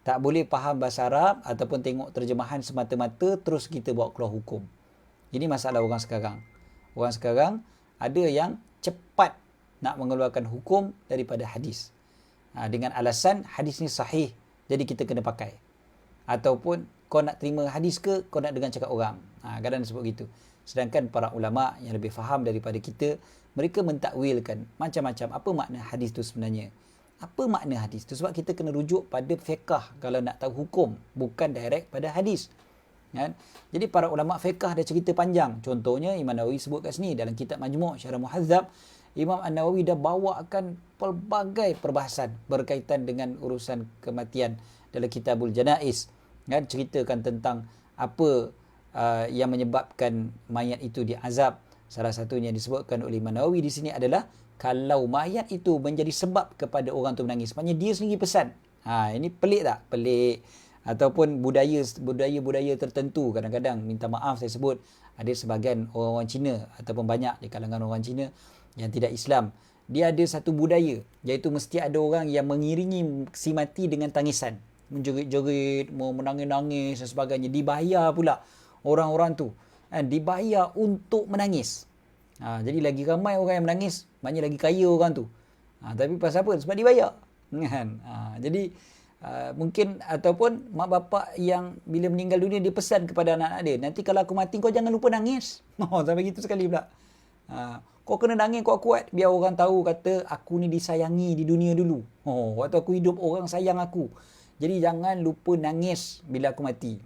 Tak boleh faham bahasa Arab ataupun tengok terjemahan semata-mata terus kita bawa keluar hukum. Ini masalah orang sekarang. Orang sekarang ada yang cepat nak mengeluarkan hukum daripada hadis. Dengan alasan hadis ni sahih, jadi kita kena pakai. Ataupun kau nak terima hadis ke kau nak dengar cakap orang. Kadang sebut gitu. Sedangkan para ulama yang lebih faham daripada kita, mereka mentakwilkan macam-macam apa makna hadis tu sebenarnya. Apa makna hadis tu? Sebab kita kena rujuk pada fiqh kalau nak tahu hukum, bukan direct pada hadis. Kan? Jadi para ulama fiqh dah cerita panjang. Contohnya Imam Nawawi sebut kat sini dalam kitab Majmu' Syarah Muhadzab, Imam An-Nawawi dah bawakan pelbagai perbahasan berkaitan dengan urusan kematian dalam Kitabul Janaiz. Kan? Ceritakan tentang apa yang menyebabkan mayat itu diazab. Salah satunya disebutkan oleh Imam Nawawi di sini adalah kalau mayat itu menjadi sebab kepada orang tu menangis, maknanya dia sendiri pesan. Ini pelik tak? Pelik. Ataupun budaya tertentu, kadang-kadang minta maaf saya sebut, ada sebahagian orang-orang Cina ataupun banyak di kalangan orang Cina yang tidak Islam, dia ada satu budaya, iaitu mesti ada orang yang mengiringi si mati dengan tangisan, menjerit-jerit, mau menangis-nangis dan sebagainya. Dibayar pula orang-orang tu, dibayar untuk menangis. Jadi lagi ramai orang yang menangis, maknanya lagi kaya orang tu. Tapi pasal apa? Sebab dibayar. Kan? Jadi mungkin ataupun mak bapak yang bila meninggal dunia dia pesan kepada anak-anak dia, nanti kalau aku mati kau jangan lupa nangis. Sampai gitu sekali pula. Kau kena nangis kuat-kuat biar orang tahu kata aku ni disayangi di dunia dulu. Waktu aku hidup orang sayang aku. Jadi jangan lupa nangis bila aku mati.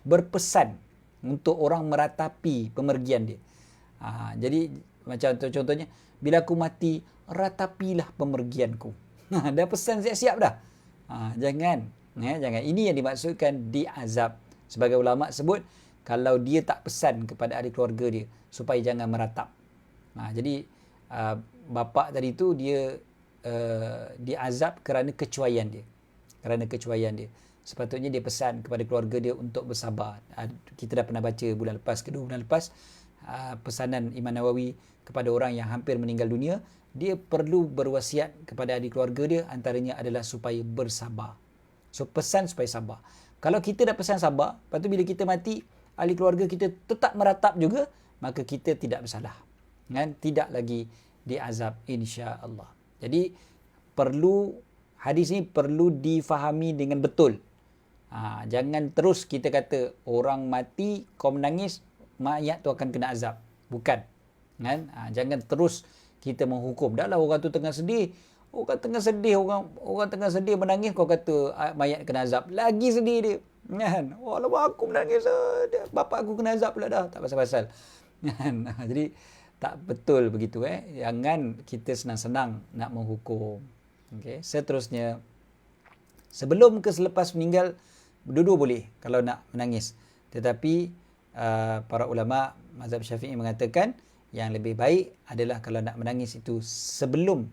Berpesan untuk orang meratapi pemergian dia. Jadi macam contohnya, bila aku mati ratapilah pemergianku. Dah pesan siap-siap dah. Jangan. Ini yang dimaksudkan diazab. Sebagai ulama sebut, kalau dia tak pesan kepada ahli keluarga dia supaya jangan meratap. Jadi bapa tadi tu dia diazab kerana kecuaian dia. Sepatutnya dia pesan kepada keluarga dia untuk bersabar. Kita dah pernah baca bulan lepas, kedua bulan lepas, pesanan Imam Nawawi kepada orang yang hampir meninggal dunia, dia perlu berwasiat kepada ahli keluarga dia, antaranya adalah supaya bersabar. So pesan supaya sabar. Kalau kita dah pesan sabar, lepas tu bila kita mati, ahli keluarga kita tetap meratap juga, maka kita tidak bersalah. Kan? Tidak lagi diazab insya-Allah. Jadi hadis ni perlu difahami dengan betul. Jangan terus kita kata orang mati kau menangis, mayat tu akan kena azab. Bukan. Kan? Jangan terus kita menghukum. Dahlah orang tu tengah sedih. Orang tengah sedih menangis, kau kata mayat kena azab. Lagi sedih dia. Kan? Alamak aku menangis. Bapak aku kena azab pula dah. Tak pasal-pasal. Kan? Jadi tak betul begitu. Jangan kita senang-senang nak menghukum. Okay. Seterusnya, sebelum ke selepas meninggal, dua-dua boleh kalau nak menangis. Tetapi para ulama mazhab Syafi'i mengatakan yang lebih baik adalah kalau nak menangis itu sebelum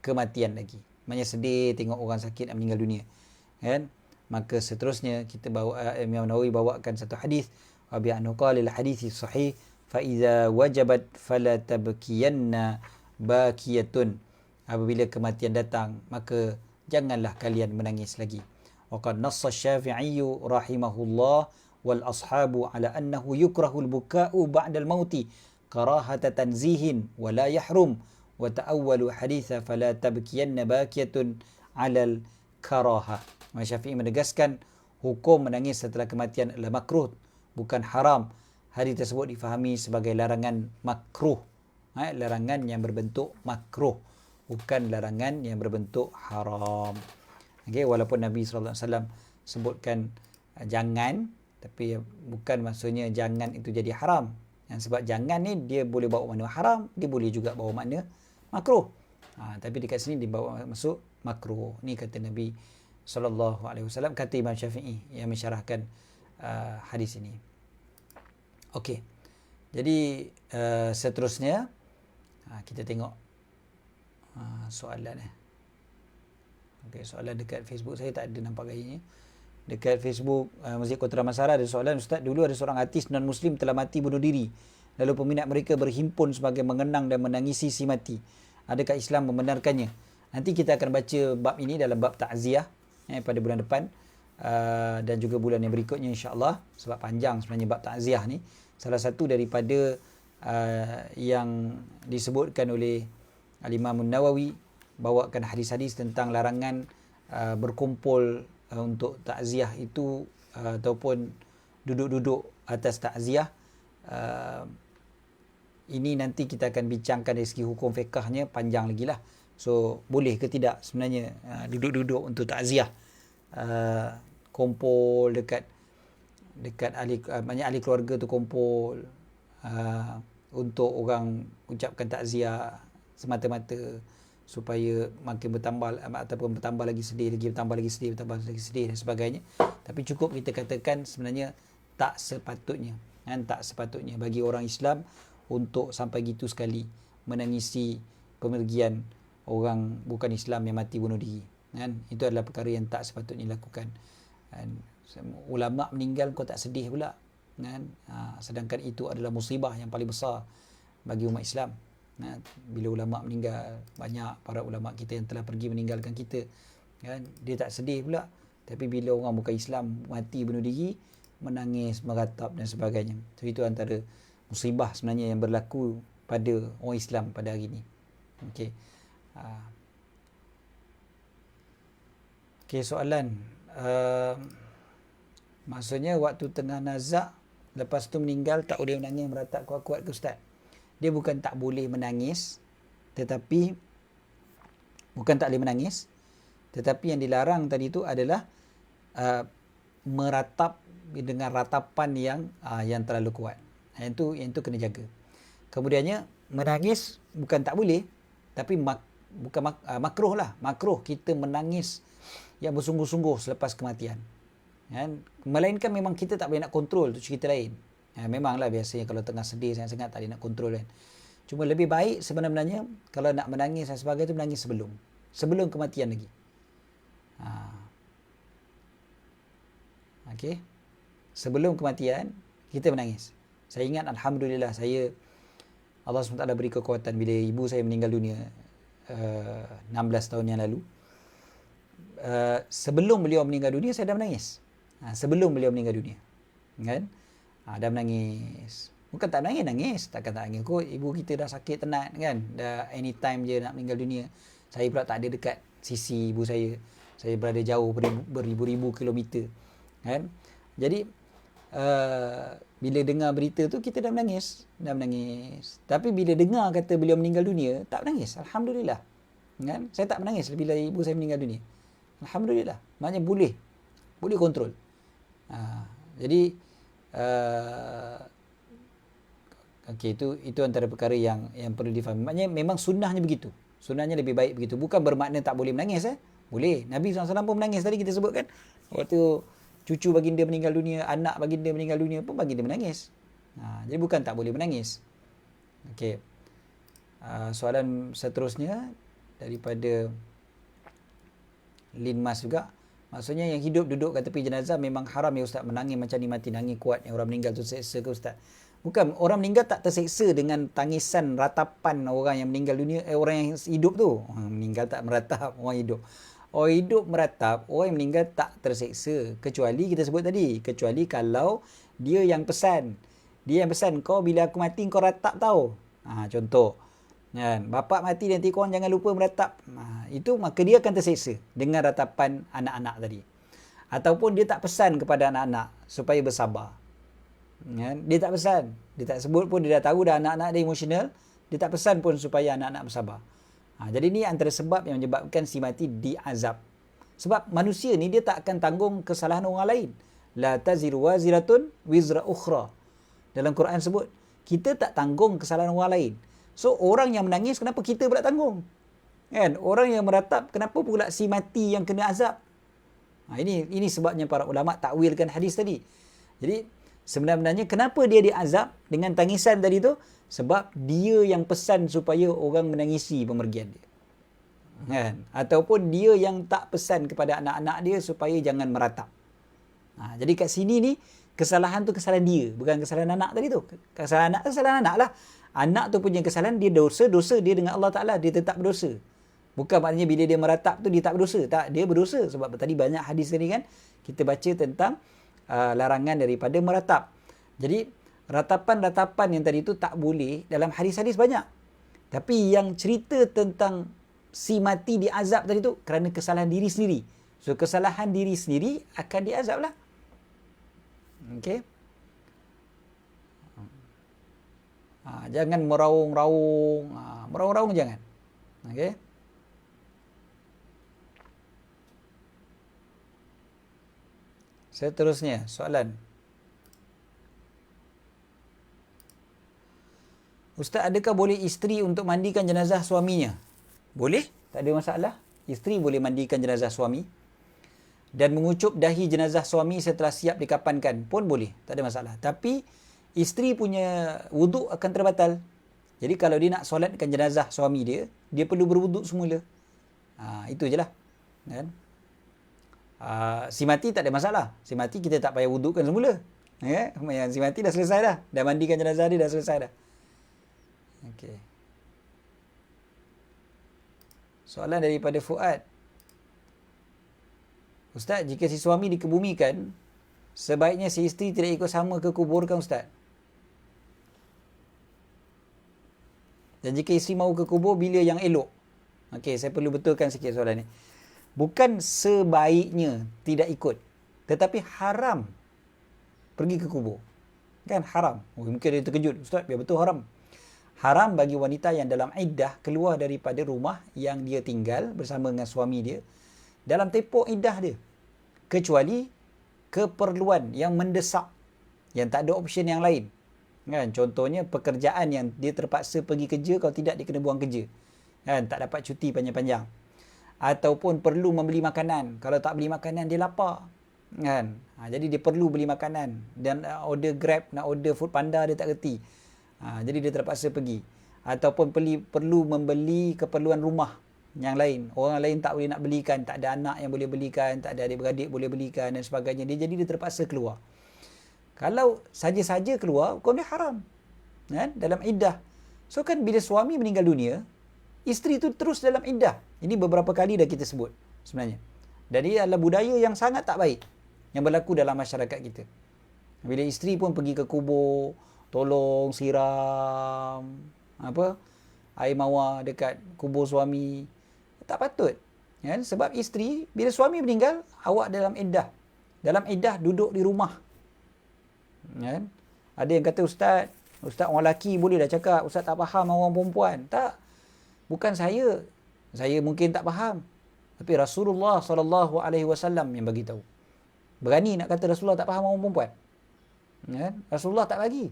kematian lagi. Maksudnya sedih tengok orang sakit nak meninggal dunia. Kan? Maka seterusnya kita Imam Nawawi bawakan satu hadis, wa bi anhu qala al hadits sahih fa idza wajabat fala tabkiyanna bakiyatun. Apabila kematian datang, maka janganlah kalian menangis lagi. Wa qad nassa Syafi'i rahimahullah wal ashabu ala annahu yukrahu al buka'u ba'da al mauti karahata tanzihin wa la yahrum wa ta'awwalu haditha fala tabkiyanna bakiyatun 'alal karaha. Imam Syafi'i menegaskan hukum menangis setelah kematian adalah makruh, bukan haram. Hadis tersebut difahami sebagai larangan makruh. Larangan yang berbentuk makruh, bukan larangan yang berbentuk haram. Okey, walaupun Nabi sallallahu alaihi wasallam sebutkan jangan, tapi bukan maksudnya jangan itu jadi haram. Sebab jangan ni dia boleh bawa makna haram, dia boleh juga bawa makna makruh. Tapi dekat sini dibawa masuk makruh. Ni kata Nabi sallallahu alaihi wasallam, kata Imam Syafi'i yang mensyarahkan hadis ini. Okey. Jadi seterusnya kita tengok soalan. Okey, soalan dekat Facebook saya tak ada nampak gayanya. Dekat Facebook Masjid Kota Damansara ada soalan, Ustaz, dulu ada seorang artis non-Muslim telah mati bunuh diri. Lalu peminat mereka berhimpun sebagai mengenang dan menangisi si mati. Adakah Islam membenarkannya? Nanti kita akan baca bab ini dalam bab takziah pada bulan depan dan juga bulan yang berikutnya insya-Allah, sebab panjang sebenarnya bab takziah ni. Salah satu daripada yang disebutkan oleh Al-Imam An-Nawawi, bawakan hadis-hadis tentang larangan berkumpul untuk takziah itu ataupun duduk-duduk atas takziah. Ini nanti kita akan bincangkan dari segi hukum fiqahnya, panjang lagi lah. So boleh ke tidak sebenarnya duduk-duduk untuk takziah, kumpul dekat banyak ahli keluarga tu kumpul untuk orang ucapkan takziah semata-mata supaya makin bertambah ataupun bertambah lagi sedih dan sebagainya. Tapi cukup kita katakan sebenarnya tak sepatutnya bagi orang Islam untuk sampai gitu sekali menangisi pemergian orang bukan Islam yang mati bunuh diri, kan? Itu adalah perkara yang tak sepatutnya dilakukan. Ulama meninggal kau tak sedih pula, kan? Sedangkan itu adalah musibah yang paling besar bagi umat Islam. Bila ulama meninggal, banyak para ulama kita yang telah pergi meninggalkan kita, kan? Dia tak sedih pula. Tapi bila orang bukan Islam mati bunuh diri, menangis, meratap dan sebagainya. So, itu antara musibah sebenarnya yang berlaku pada orang Islam pada hari ini. Okey. Okey, soalan. Maksudnya waktu tengah nazak, lepas tu meninggal tak boleh menangis meratap kuat-kuat ke Ustaz? Dia bukan tak boleh menangis, tetapi yang dilarang tadi itu adalah meratap dengan ratapan yang terlalu kuat. Yang itu kena jaga. Kemudiannya menangis bukan tak boleh, tapi makruh lah. Makruh kita menangis yang bersungguh-sungguh selepas kematian. Kan? Melainkan memang kita tak boleh nak kontrol, tu cerita lain. Memanglah biasanya kalau tengah sedih sangat-sangat tak boleh nak kontrol, kan. Cuma lebih baik sebenarnya kalau nak menangis dan sebagainya tu menangis sebelum kematian lagi. Okey. Sebelum kematian kita menangis. Saya ingat alhamdulillah Allah SWT beri kekuatan bila ibu saya meninggal dunia 16 tahun yang lalu. Sebelum beliau meninggal dunia saya dah menangis. Sebelum beliau meninggal dunia, kan? Dah menangis. Bukan tak nangis, takkan tak nangis. Kok ibu kita dah sakit tenat, kan? Dah anytime je nak meninggal dunia. Saya pula tak ada dekat sisi ibu saya. Saya berada jauh beribu-ribu kilometer, kan? Jadi bila dengar berita tu kita dah menangis. Tapi bila dengar kata beliau meninggal dunia, tak menangis. Alhamdulillah. Kan? Saya tak menangis bila ibu saya meninggal dunia. Alhamdulillah. Maknanya boleh kontrol. Jadi okey, itu antara perkara yang perlu difahami. Maknanya memang sunnahnya begitu. Sunnahnya lebih baik begitu. Bukan bermakna tak boleh menangis. Boleh. Nabi SAW pun menangis tadi kita sebutkan. Waktu cucu baginda meninggal dunia, anak baginda meninggal dunia pun baginda menangis. Jadi bukan tak boleh menangis. Okey. Soalan seterusnya daripada Lin Mas juga. Maksudnya yang hidup duduk kat tepi jenazah memang haram ya Ustaz, menangis macam ni mati nangis kuat, yang orang meninggal tu terseksa ke Ustaz? Bukan, orang meninggal tak terseksa dengan tangisan ratapan orang yang meninggal dunia, orang yang hidup tu. Orang meninggal tak meratap, orang hidup. Orang hidup meratap, orang yang meninggal tak terseksa. Kecuali kita sebut tadi, kecuali kalau dia yang pesan. Dia yang pesan, kau bila aku mati kau ratap tau. Contoh. Kan? Bapa mati nanti korang jangan lupa meratap. Itu maka dia akan terseksa dengan ratapan anak-anak tadi. Ataupun dia tak pesan kepada anak-anak supaya bersabar. Kan? Dia tak pesan. Dia tak sebut pun, dia dah tahu dah anak-anak dia emosional. Dia tak pesan pun supaya anak-anak bersabar. Jadi ni antara sebab yang menyebabkan si mati diazab. Sebab manusia ni dia tak akan tanggung kesalahan orang lain. La taziru waziratun wizra ukhra. Dalam Quran sebut, kita tak tanggung kesalahan orang lain. So, orang yang menangis, kenapa kita pula tanggung? Kan? Orang yang meratap, kenapa pula si mati yang kena azab? Ini sebabnya para ulama takwilkan hadis tadi. Jadi, sebenarnya kenapa dia diazab dengan tangisan tadi tu? Sebab dia yang pesan supaya orang menangisi pemergian dia. Kan? Ataupun dia yang tak pesan kepada anak-anak dia supaya jangan meratap. Jadi kat sini ni, kesalahan tu kesalahan dia, bukan kesalahan anak tadi tu. Kesalahan anak lah. Anak tu punya kesalahan, dia dosa dia dengan Allah Ta'ala, dia tetap berdosa. Bukan maknanya bila dia meratap tu dia tak berdosa. Tak, dia berdosa. Sebab tadi banyak hadis tadi kan, kita baca tentang larangan daripada meratap. Jadi, ratapan-ratapan yang tadi tu tak boleh dalam hadis-hadis banyak. Tapi yang cerita tentang si mati diazab tadi tu kerana kesalahan diri sendiri. So, kesalahan diri sendiri akan diazab lah. Okey. Jangan meraung-raung. Meraung-raung jangan. Okey. Seterusnya, soalan. Ustaz, adakah boleh isteri untuk mandikan jenazah suaminya? Boleh, tak ada masalah. Isteri boleh mandikan jenazah suami. Dan mengucup dahi jenazah suami setelah siap dikapankan pun boleh, tak ada masalah. Tapi isteri punya wuduk akan terbatal. Jadi kalau dia nak solatkan jenazah suami dia, dia perlu berwuduk semula. Itu je lah. Kan? Si mati tak ada masalah. Si mati kita tak payah wudukkan semula. Si mati dah selesai dah. Dah mandikan jenazah dia, dah selesai dah. Okey. Soalan daripada Fuad. Ustaz, jika si suami dikebumikan, sebaiknya si isteri tidak ikut sama ke kubur kan Ustaz? Dan jika isteri mahu ke kubur, bila yang elok? Okey, saya perlu betulkan sikit soalan ni. Bukan sebaiknya tidak ikut, tetapi haram pergi ke kubur. Kan haram. Mungkin dia terkejut. Ustaz, biar betul haram. Haram bagi wanita yang dalam iddah keluar daripada rumah yang dia tinggal bersama dengan suami dia dalam tempoh iddah dia. Kecuali keperluan yang mendesak, yang tak ada option yang lain. Kan? Contohnya pekerjaan yang dia terpaksa pergi kerja, kalau tidak dia kena buang kerja. Kan? Tak dapat cuti panjang-panjang. Ataupun perlu membeli makanan. Kalau tak beli makanan, dia lapar. Kan? Jadi dia perlu beli makanan. Dan order Grab, nak order Food Panda, dia tak reti. Jadi dia terpaksa pergi. Ataupun perlu membeli keperluan rumah yang lain. Orang lain tak boleh nak belikan, tak ada anak yang boleh belikan, tak ada adik-beradik boleh belikan dan sebagainya. Jadi dia terpaksa keluar. Kalau saja-saja keluar, hukum dia haram. Kan? Dalam iddah. So kan bila suami meninggal dunia, isteri tu terus dalam iddah. Ini beberapa kali dah kita sebut sebenarnya. Dan ini adalah budaya yang sangat tak baik yang berlaku dalam masyarakat kita. Bila isteri pun pergi ke kubur, tolong siram air mawar dekat kubur suami. Tak patut. Kan? Sebab isteri, bila suami meninggal, awak dalam iddah. Dalam iddah duduk di rumah. Kan? Ada yang kata, Ustaz orang lelaki boleh dah cakap, Ustaz tak faham orang perempuan. Tak. Bukan saya. Saya mungkin tak faham. Tapi Rasulullah SAW yang bagi tahu. Berani nak kata Rasulullah tak faham orang perempuan? Kan? Rasulullah tak bagi.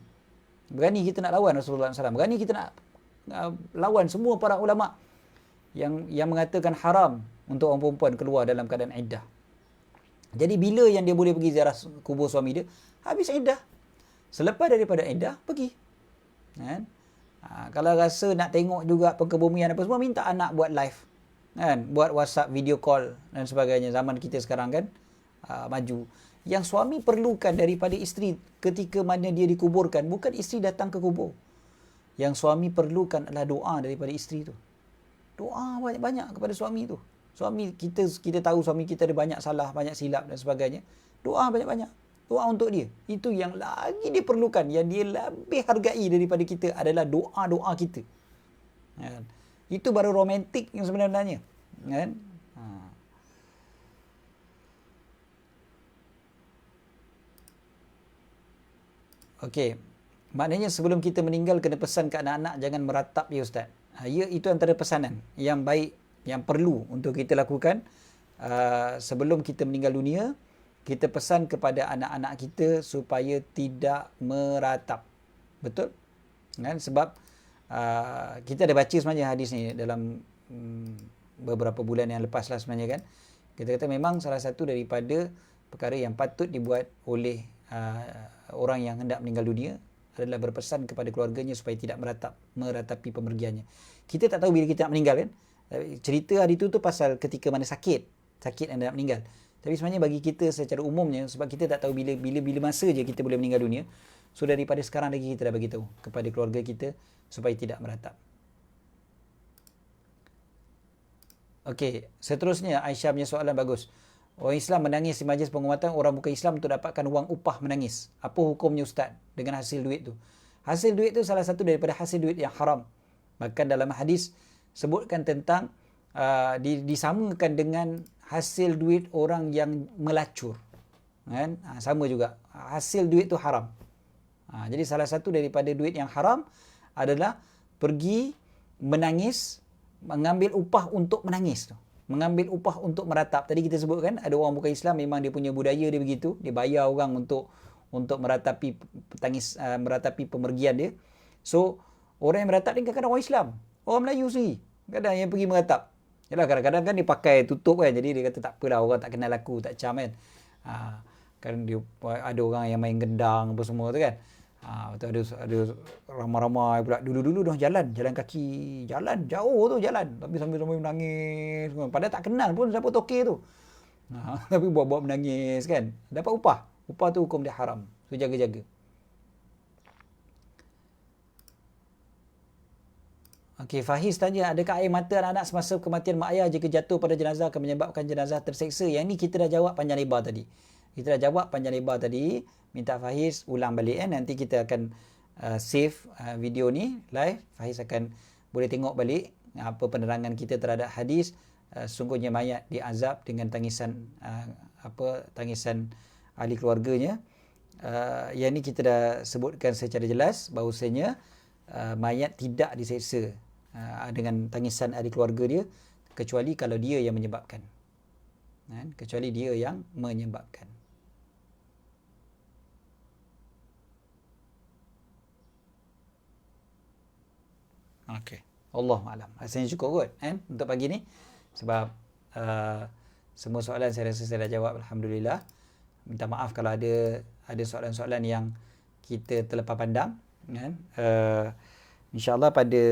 Berani kita nak lawan Rasulullah SAW. Berani kita nak lawan semua para ulama yang mengatakan haram untuk orang perempuan keluar dalam keadaan iddah. Jadi bila yang dia boleh pergi ziarah kubur suami dia? Habis iddah. Selepas daripada iddah, pergi. Kan? Kalau rasa nak tengok juga perkebumian apa semua, minta anak buat live. Kan? Buat WhatsApp, video call dan sebagainya. Zaman kita sekarang kan maju. Yang suami perlukan daripada isteri ketika mana dia dikuburkan, bukan isteri datang ke kubur. Yang suami perlukan adalah doa daripada isteri tu. Doa banyak-banyak kepada suami tu. Suami kita tahu suami kita ada banyak salah, banyak silap dan sebagainya. Doa banyak-banyak. Doa untuk dia. Itu yang lagi dia perlukan. Yang dia lebih hargai daripada kita adalah doa-doa kita. Kan? Itu baru romantik yang sebenarnya. Kan? Okey. Maknanya sebelum kita meninggal kena pesan ke anak-anak jangan meratap ya Ustaz. Ya, itu antara pesanan yang baik, yang perlu untuk kita lakukan sebelum kita meninggal dunia. Kita pesan kepada anak-anak kita supaya tidak meratap. Betul? Kan? Sebab kita ada baca sebenarnya hadis ni dalam beberapa bulan yang lepas lah sebenarnya kan. Kita kata memang salah satu daripada perkara yang patut dibuat oleh orang yang hendak meninggal dunia adalah berpesan kepada keluarganya supaya tidak meratapi pemergiannya. Kita tak tahu bila kita nak meninggal kan. Cerita hari tu pasal ketika mana sakit yang nak meninggal. Tapi sebenarnya bagi kita secara umumnya, sebab kita tak tahu bila masa je kita boleh meninggal dunia, so daripada sekarang lagi kita dah bagi tahu kepada keluarga kita supaya tidak meratap. Okey, seterusnya Aisyah punya soalan bagus. Orang Islam menangis di majlis penghormatan orang bukan Islam untuk dapatkan wang upah menangis. Apa hukumnya Ustaz dengan hasil duit tu? Hasil duit tu salah satu daripada hasil duit yang haram. Bahkan dalam hadis sebutkan tentang disamakan dengan hasil duit orang yang melacur. Kan? Sama juga. Hasil duit tu haram. Jadi salah satu daripada duit yang haram adalah pergi menangis, mengambil upah untuk menangis tu. Mengambil upah untuk meratap. Tadi kita sebutkan ada orang bukan Islam memang dia punya budaya dia begitu, dia bayar orang untuk meratapi meratapi pemergian dia. So orang yang meratap ni kadang-kadang orang Islam, orang Melayu sendiri kadang yang pergi meratap. Yalah, kadang-kadang kan dia pakai tutup kan, jadi dia kata tak apalah, orang tak kenal aku, tak cam kan. Kan dia ada orang yang main gendang apa semua tu kan. Betul, ada ramai-ramai pula. Dulu dah jalan kaki, jalan jauh tu jalan, tapi sambil menangis. Padahal tak kenal pun siapa tokek tu. Tapi buat-buat menangis kan. Dapat upah. Upah tu hukum dia haram. So jaga-jaga. Okey, Fahiz tanya, adakah air mata anak-anak semasa kematian mak ayah jika jatuh pada jenazah akan menyebabkan jenazah terseksa? Yang ni kita dah jawab panjang lebar tadi. Minta Fahiz ulang balik kan. Nanti kita akan save video ni live. Fahiz akan boleh tengok balik apa penerangan kita terhadap hadis. Sungguhnya mayat diazab dengan tangisan ahli keluarganya. Yang ni kita dah sebutkan secara jelas bahawasanya mayat tidak diseksa dengan tangisan ahli keluarga dia kecuali kalau dia yang menyebabkan. Okey. Allahu a'lam. Rasanya cukup kot kan untuk pagi ni. Sebab semua soalan saya rasa saya dah jawab, alhamdulillah. Minta maaf kalau ada soalan-soalan yang kita terlepas pandang kan. InsyaAllah pada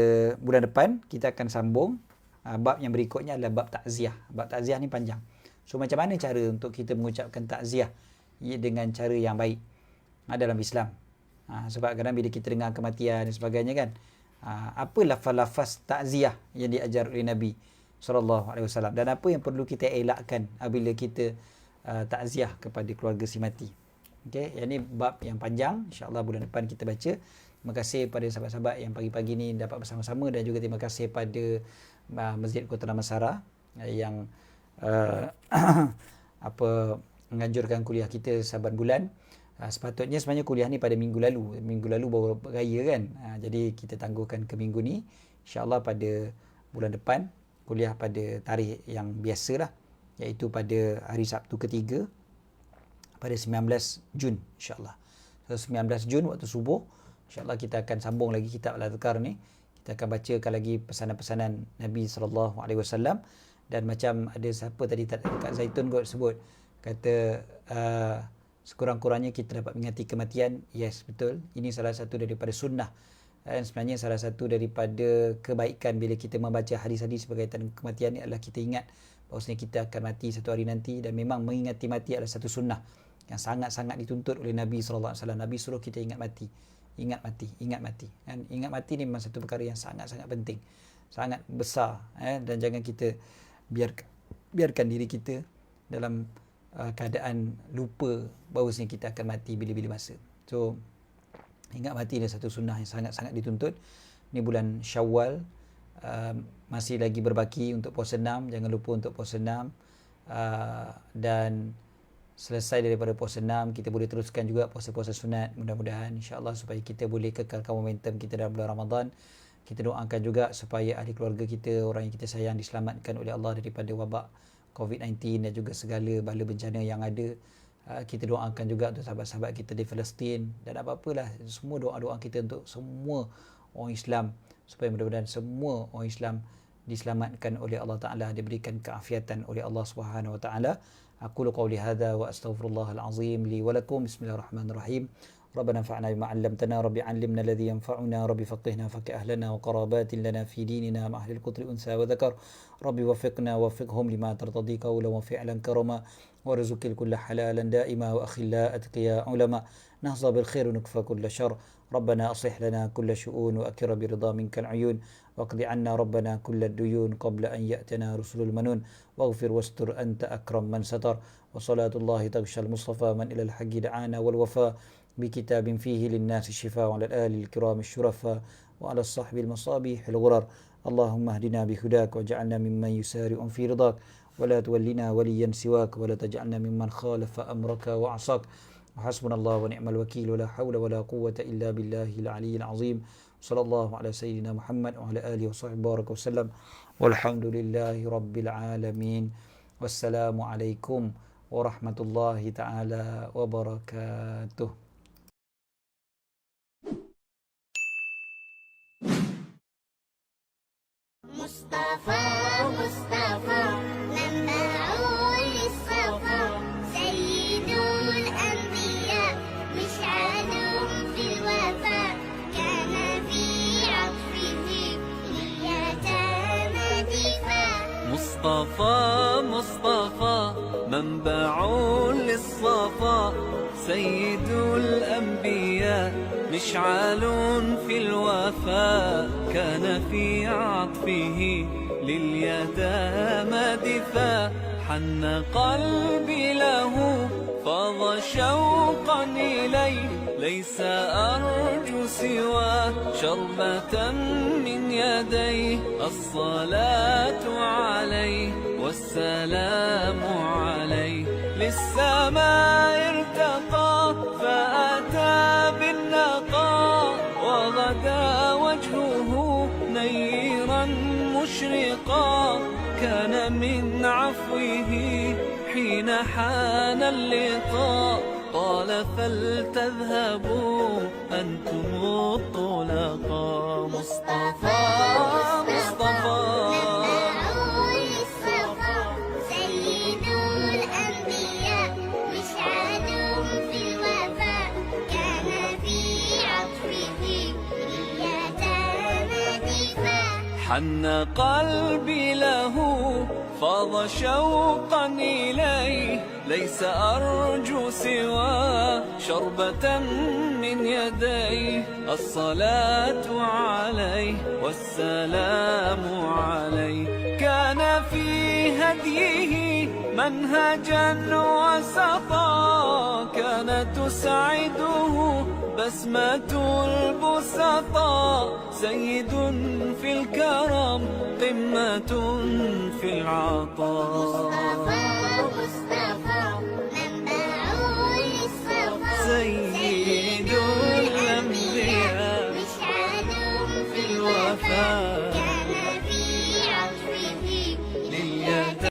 bulan depan kita akan sambung bab yang berikutnya adalah bab takziah. Bab takziah ni panjang. So macam mana cara untuk kita mengucapkan takziah dengan cara yang baik dalam Islam. Sebab kadang bila kita dengar kematian dan sebagainya kan, apa lafaz-lafaz takziah yang diajar oleh Nabi SAW dan apa yang perlu kita elakkan apabila kita takziah kepada keluarga si mati. Okey, yang ni bab yang panjang, insya-Allah bulan depan kita baca. Terima kasih pada sahabat-sahabat yang pagi-pagi ni dapat bersama-sama dan juga terima kasih pada Masjid Kota Damansara yang menganjurkan kuliah kita saban bulan. Sepatutnya sebenarnya kuliah ni pada minggu lalu baru raya kan. Jadi kita tangguhkan ke minggu ni. InsyaAllah pada bulan depan kuliah pada tarikh yang biasalah, iaitu pada hari Sabtu ketiga pada 19 Jun insyaAllah. So 19 Jun waktu subuh insyaAllah kita akan sambung lagi kitab Al-Adhkar ni. Kita akan bacakan lagi pesanan-pesanan Nabi SAW. Dan macam ada siapa tadi Kak Zaitun kot sebut, kata sekurang-kurangnya kita dapat mengingati kematian. Yes, betul. Ini salah satu daripada sunnah. Dan sebenarnya salah satu daripada kebaikan bila kita membaca hadis-hadis berkaitan dengan kematian ni adalah kita ingat bahawasanya kita akan mati satu hari nanti. Dan memang mengingati mati adalah satu sunnah yang sangat-sangat dituntut oleh Nabi SAW. Nabi suruh kita ingat mati. Ingat mati. Dan ingat mati ni memang satu perkara yang sangat-sangat penting. Sangat besar. Dan jangan kita biarkan diri kita dalam keadaan lupa bahawasanya kita akan mati bila-bila masa. So, ingat mati adalah satu sunnah yang sangat-sangat dituntut. Ini bulan Syawal, masih lagi berbaki untuk puasa 6, jangan lupa untuk puasa 6. Dan selesai daripada puasa 6, kita boleh teruskan juga puasa-puasa sunat, mudah-mudahan insya-Allah supaya kita boleh kekalkan momentum kita dalam bulan Ramadan. Kita doakan juga supaya ahli keluarga kita, orang yang kita sayang, diselamatkan oleh Allah daripada wabak COVID-19 dan juga segala bala bencana yang ada. Kita doakan juga untuk sahabat-sahabat kita di Palestin, dan apa-apalah semua doa-doa kita untuk semua orang Islam, supaya mudah-mudahan semua orang Islam diselamatkan oleh Allah Ta'ala, diberikan keafiatan oleh Allah Subhanahu Wa Ta'ala. Aqulu qawli hadha wa astaghfirullahal azim li wa lakum. Bismillahirrahmanirrahim. ربنا انفعنا بما علمتنا ربي علمنا الذي ينفعنا ربي فقهنا فقه أهلنا وقرابات لنا في ديننا مع أهل القدر أنثى وذكر ربي وفقنا وفقهم لما ترتضي قولا وفعلا كرما وارزق الكل حلالا دائما وأخلاء أتقياء علماء نهضى بالخير ونكفى كل شر ربنا أصلح لنا كل شؤون وأكر برضا منك العيون واقض عنا ربنا كل الديون قبل أن يأتنا رسل المنون واغفر واستر أنت أكرم من ستر وصلاة الله تغشى المصطفى من إلى الحق دعانا والوفاء بكتاب فيه للناس الشفاء وعلى الآل الكرام الشرفاء وعلى الصحب المصابيح الغرر اللهم اهدنا بهداك واجعلنا ممن يسارع في رضاك ولا تولنا وليا سواك ولا تجعلنا ممن خالف أمرك وعصاك وحسبنا الله ونعم الوكيل ولا حول ولا قوة إلا بالله العلي العظيم صلى الله على سيدنا محمد وعلى آله وصحبه بارك وسلم والحمد لله رب العالمين والسلام عليكم ورحمة الله تعالى وبركاته. مصطفى مصطفى منبع للصفا سيد الأنبياء مشعل في الوفاء كان في عطفه اليتامى دفاع مصطفى مصطفى منبع للصفا سيد الأنبياء مشعل في الوفاء كان في عطفه لليتامى دفاع حن قلبي له فاض شوقا إليه ليس أرجو سوى شربة من يديه الصلاة عليه والسلام عليه للسماء ارتقى فأتى بالنقاء وغدا وجهه نيرا مشرقا كان من عفوه حين حان اللقاء قال فلتذهبوا أنتم الطلقاء مصطفى مصطفى سيد الأنبياء مشعل في الوفاء كان في عطفه اليتامى دفاع حن قلبي له فاض شوقا إليه ليس أرجو سوى شربة من يديه الصلاة عليه والسلام عليه كان في هديه منهجا وسطا كانت تسعده بسمة البسطاء سيد في الكرم قمة في العطاء